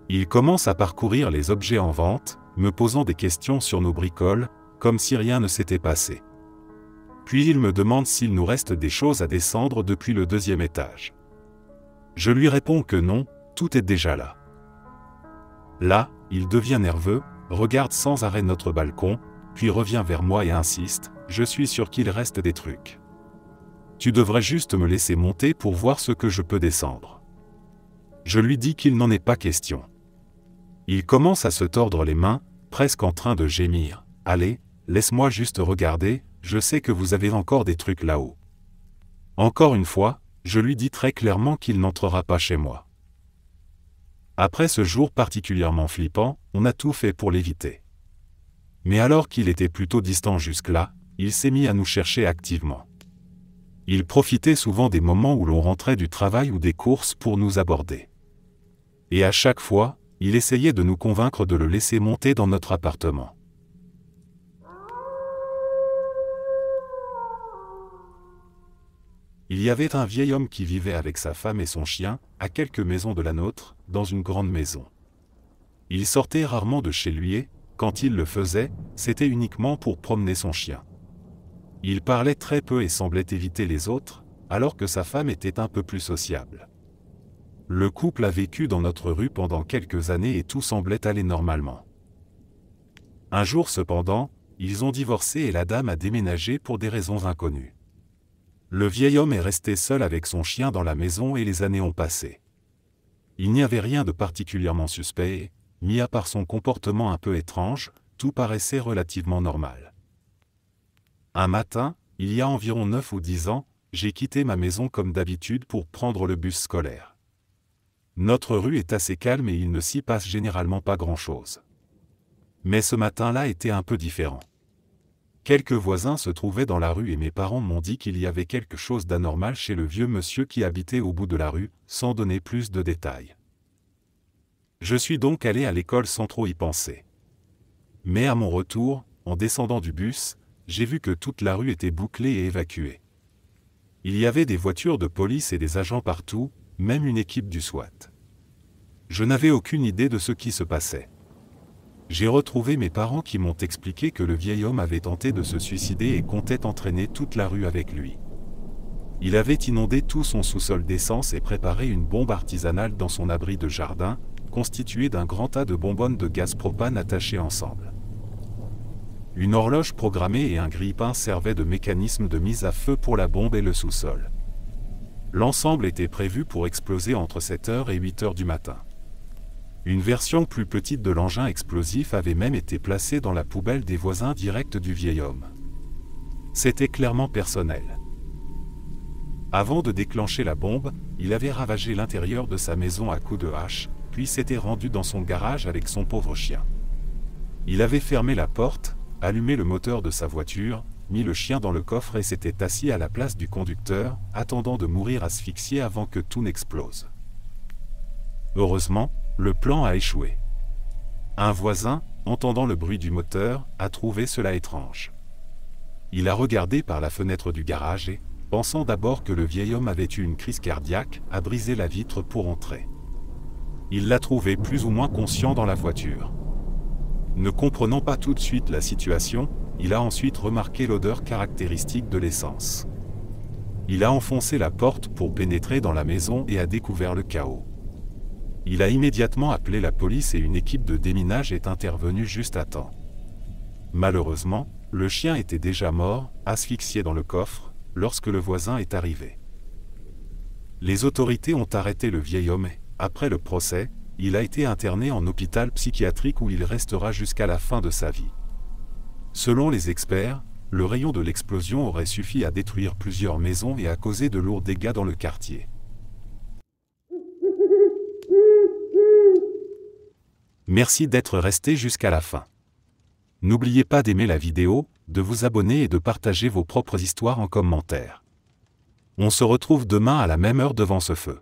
Il commence à parcourir les objets en vente, me posant des questions sur nos bricoles, comme si rien ne s'était passé. Puis il me demande s'il nous reste des choses à descendre depuis le 2e étage. Je lui réponds que non, tout est déjà là. Là, il devient nerveux, regarde sans arrêt notre balcon, puis revient vers moi et insiste, je suis sûr qu'il reste des trucs. Tu devrais juste me laisser monter pour voir ce que je peux descendre. Je lui dis qu'il n'en est pas question. Il commence à se tordre les mains, presque en train de gémir. Allez, laisse-moi juste regarder, je sais que vous avez encore des trucs là-haut. Encore une fois, je lui dis très clairement qu'il n'entrera pas chez moi. Après ce jour particulièrement flippant, on a tout fait pour l'éviter. Mais alors qu'il était plutôt distant jusque-là, il s'est mis à nous chercher activement. Il profitait souvent des moments où l'on rentrait du travail ou des courses pour nous aborder. Et à chaque fois, il essayait de nous convaincre de le laisser monter dans notre appartement. Il y avait un vieil homme qui vivait avec sa femme et son chien, à quelques maisons de la nôtre, dans une grande maison. Il sortait rarement de chez lui et, quand il le faisait, c'était uniquement pour promener son chien. Il parlait très peu et semblait éviter les autres, alors que sa femme était un peu plus sociable. Le couple a vécu dans notre rue pendant quelques années et tout semblait aller normalement. Un jour cependant, ils ont divorcé et la dame a déménagé pour des raisons inconnues. Le vieil homme est resté seul avec son chien dans la maison et les années ont passé. Il n'y avait rien de particulièrement suspect et, mis à part son comportement un peu étrange, tout paraissait relativement normal. Un matin, il y a environ 9 ou 10 ans, j'ai quitté ma maison comme d'habitude pour prendre le bus scolaire. Notre rue est assez calme et il ne s'y passe généralement pas grand-chose. Mais ce matin-là était un peu différent. Quelques voisins se trouvaient dans la rue et mes parents m'ont dit qu'il y avait quelque chose d'anormal chez le vieux monsieur qui habitait au bout de la rue, sans donner plus de détails. Je suis donc allé à l'école sans trop y penser. Mais à mon retour, en descendant du bus, j'ai vu que toute la rue était bouclée et évacuée. Il y avait des voitures de police et des agents partout, même une équipe du SWAT. Je n'avais aucune idée de ce qui se passait. J'ai retrouvé mes parents qui m'ont expliqué que le vieil homme avait tenté de se suicider et comptait entraîner toute la rue avec lui. Il avait inondé tout son sous-sol d'essence et préparé une bombe artisanale dans son abri de jardin, constituée d'un grand tas de bonbonnes de gaz propane attachées ensemble. Une horloge programmée et un grille-pain servaient de mécanisme de mise à feu pour la bombe et le sous-sol. L'ensemble était prévu pour exploser entre 7h et 8h du matin. Une version plus petite de l'engin explosif avait même été placée dans la poubelle des voisins directs du vieil homme. C'était clairement personnel. Avant de déclencher la bombe, il avait ravagé l'intérieur de sa maison à coups de hache, puis s'était rendu dans son garage avec son pauvre chien. Il avait fermé la porte, allumé le moteur de sa voiture, mis le chien dans le coffre et s'était assis à la place du conducteur, attendant de mourir asphyxié avant que tout n'explose. Heureusement, le plan a échoué. Un voisin, entendant le bruit du moteur, a trouvé cela étrange. Il a regardé par la fenêtre du garage et, pensant d'abord que le vieil homme avait eu une crise cardiaque, a brisé la vitre pour entrer. Il l'a trouvé plus ou moins conscient dans la voiture. Ne comprenant pas tout de suite la situation, il a ensuite remarqué l'odeur caractéristique de l'essence. Il a enfoncé la porte pour pénétrer dans la maison et a découvert le chaos. Il a immédiatement appelé la police et une équipe de déminage est intervenue juste à temps. Malheureusement, le chien était déjà mort, asphyxié dans le coffre, lorsque le voisin est arrivé. Les autorités ont arrêté le vieil homme et, après le procès, il a été interné en hôpital psychiatrique où il restera jusqu'à la fin de sa vie. Selon les experts, le rayon de l'explosion aurait suffi à détruire plusieurs maisons et à causer de lourds dégâts dans le quartier. Merci d'être resté jusqu'à la fin. N'oubliez pas d'aimer la vidéo, de vous abonner et de partager vos propres histoires en commentaire. On se retrouve demain à la même heure devant ce feu.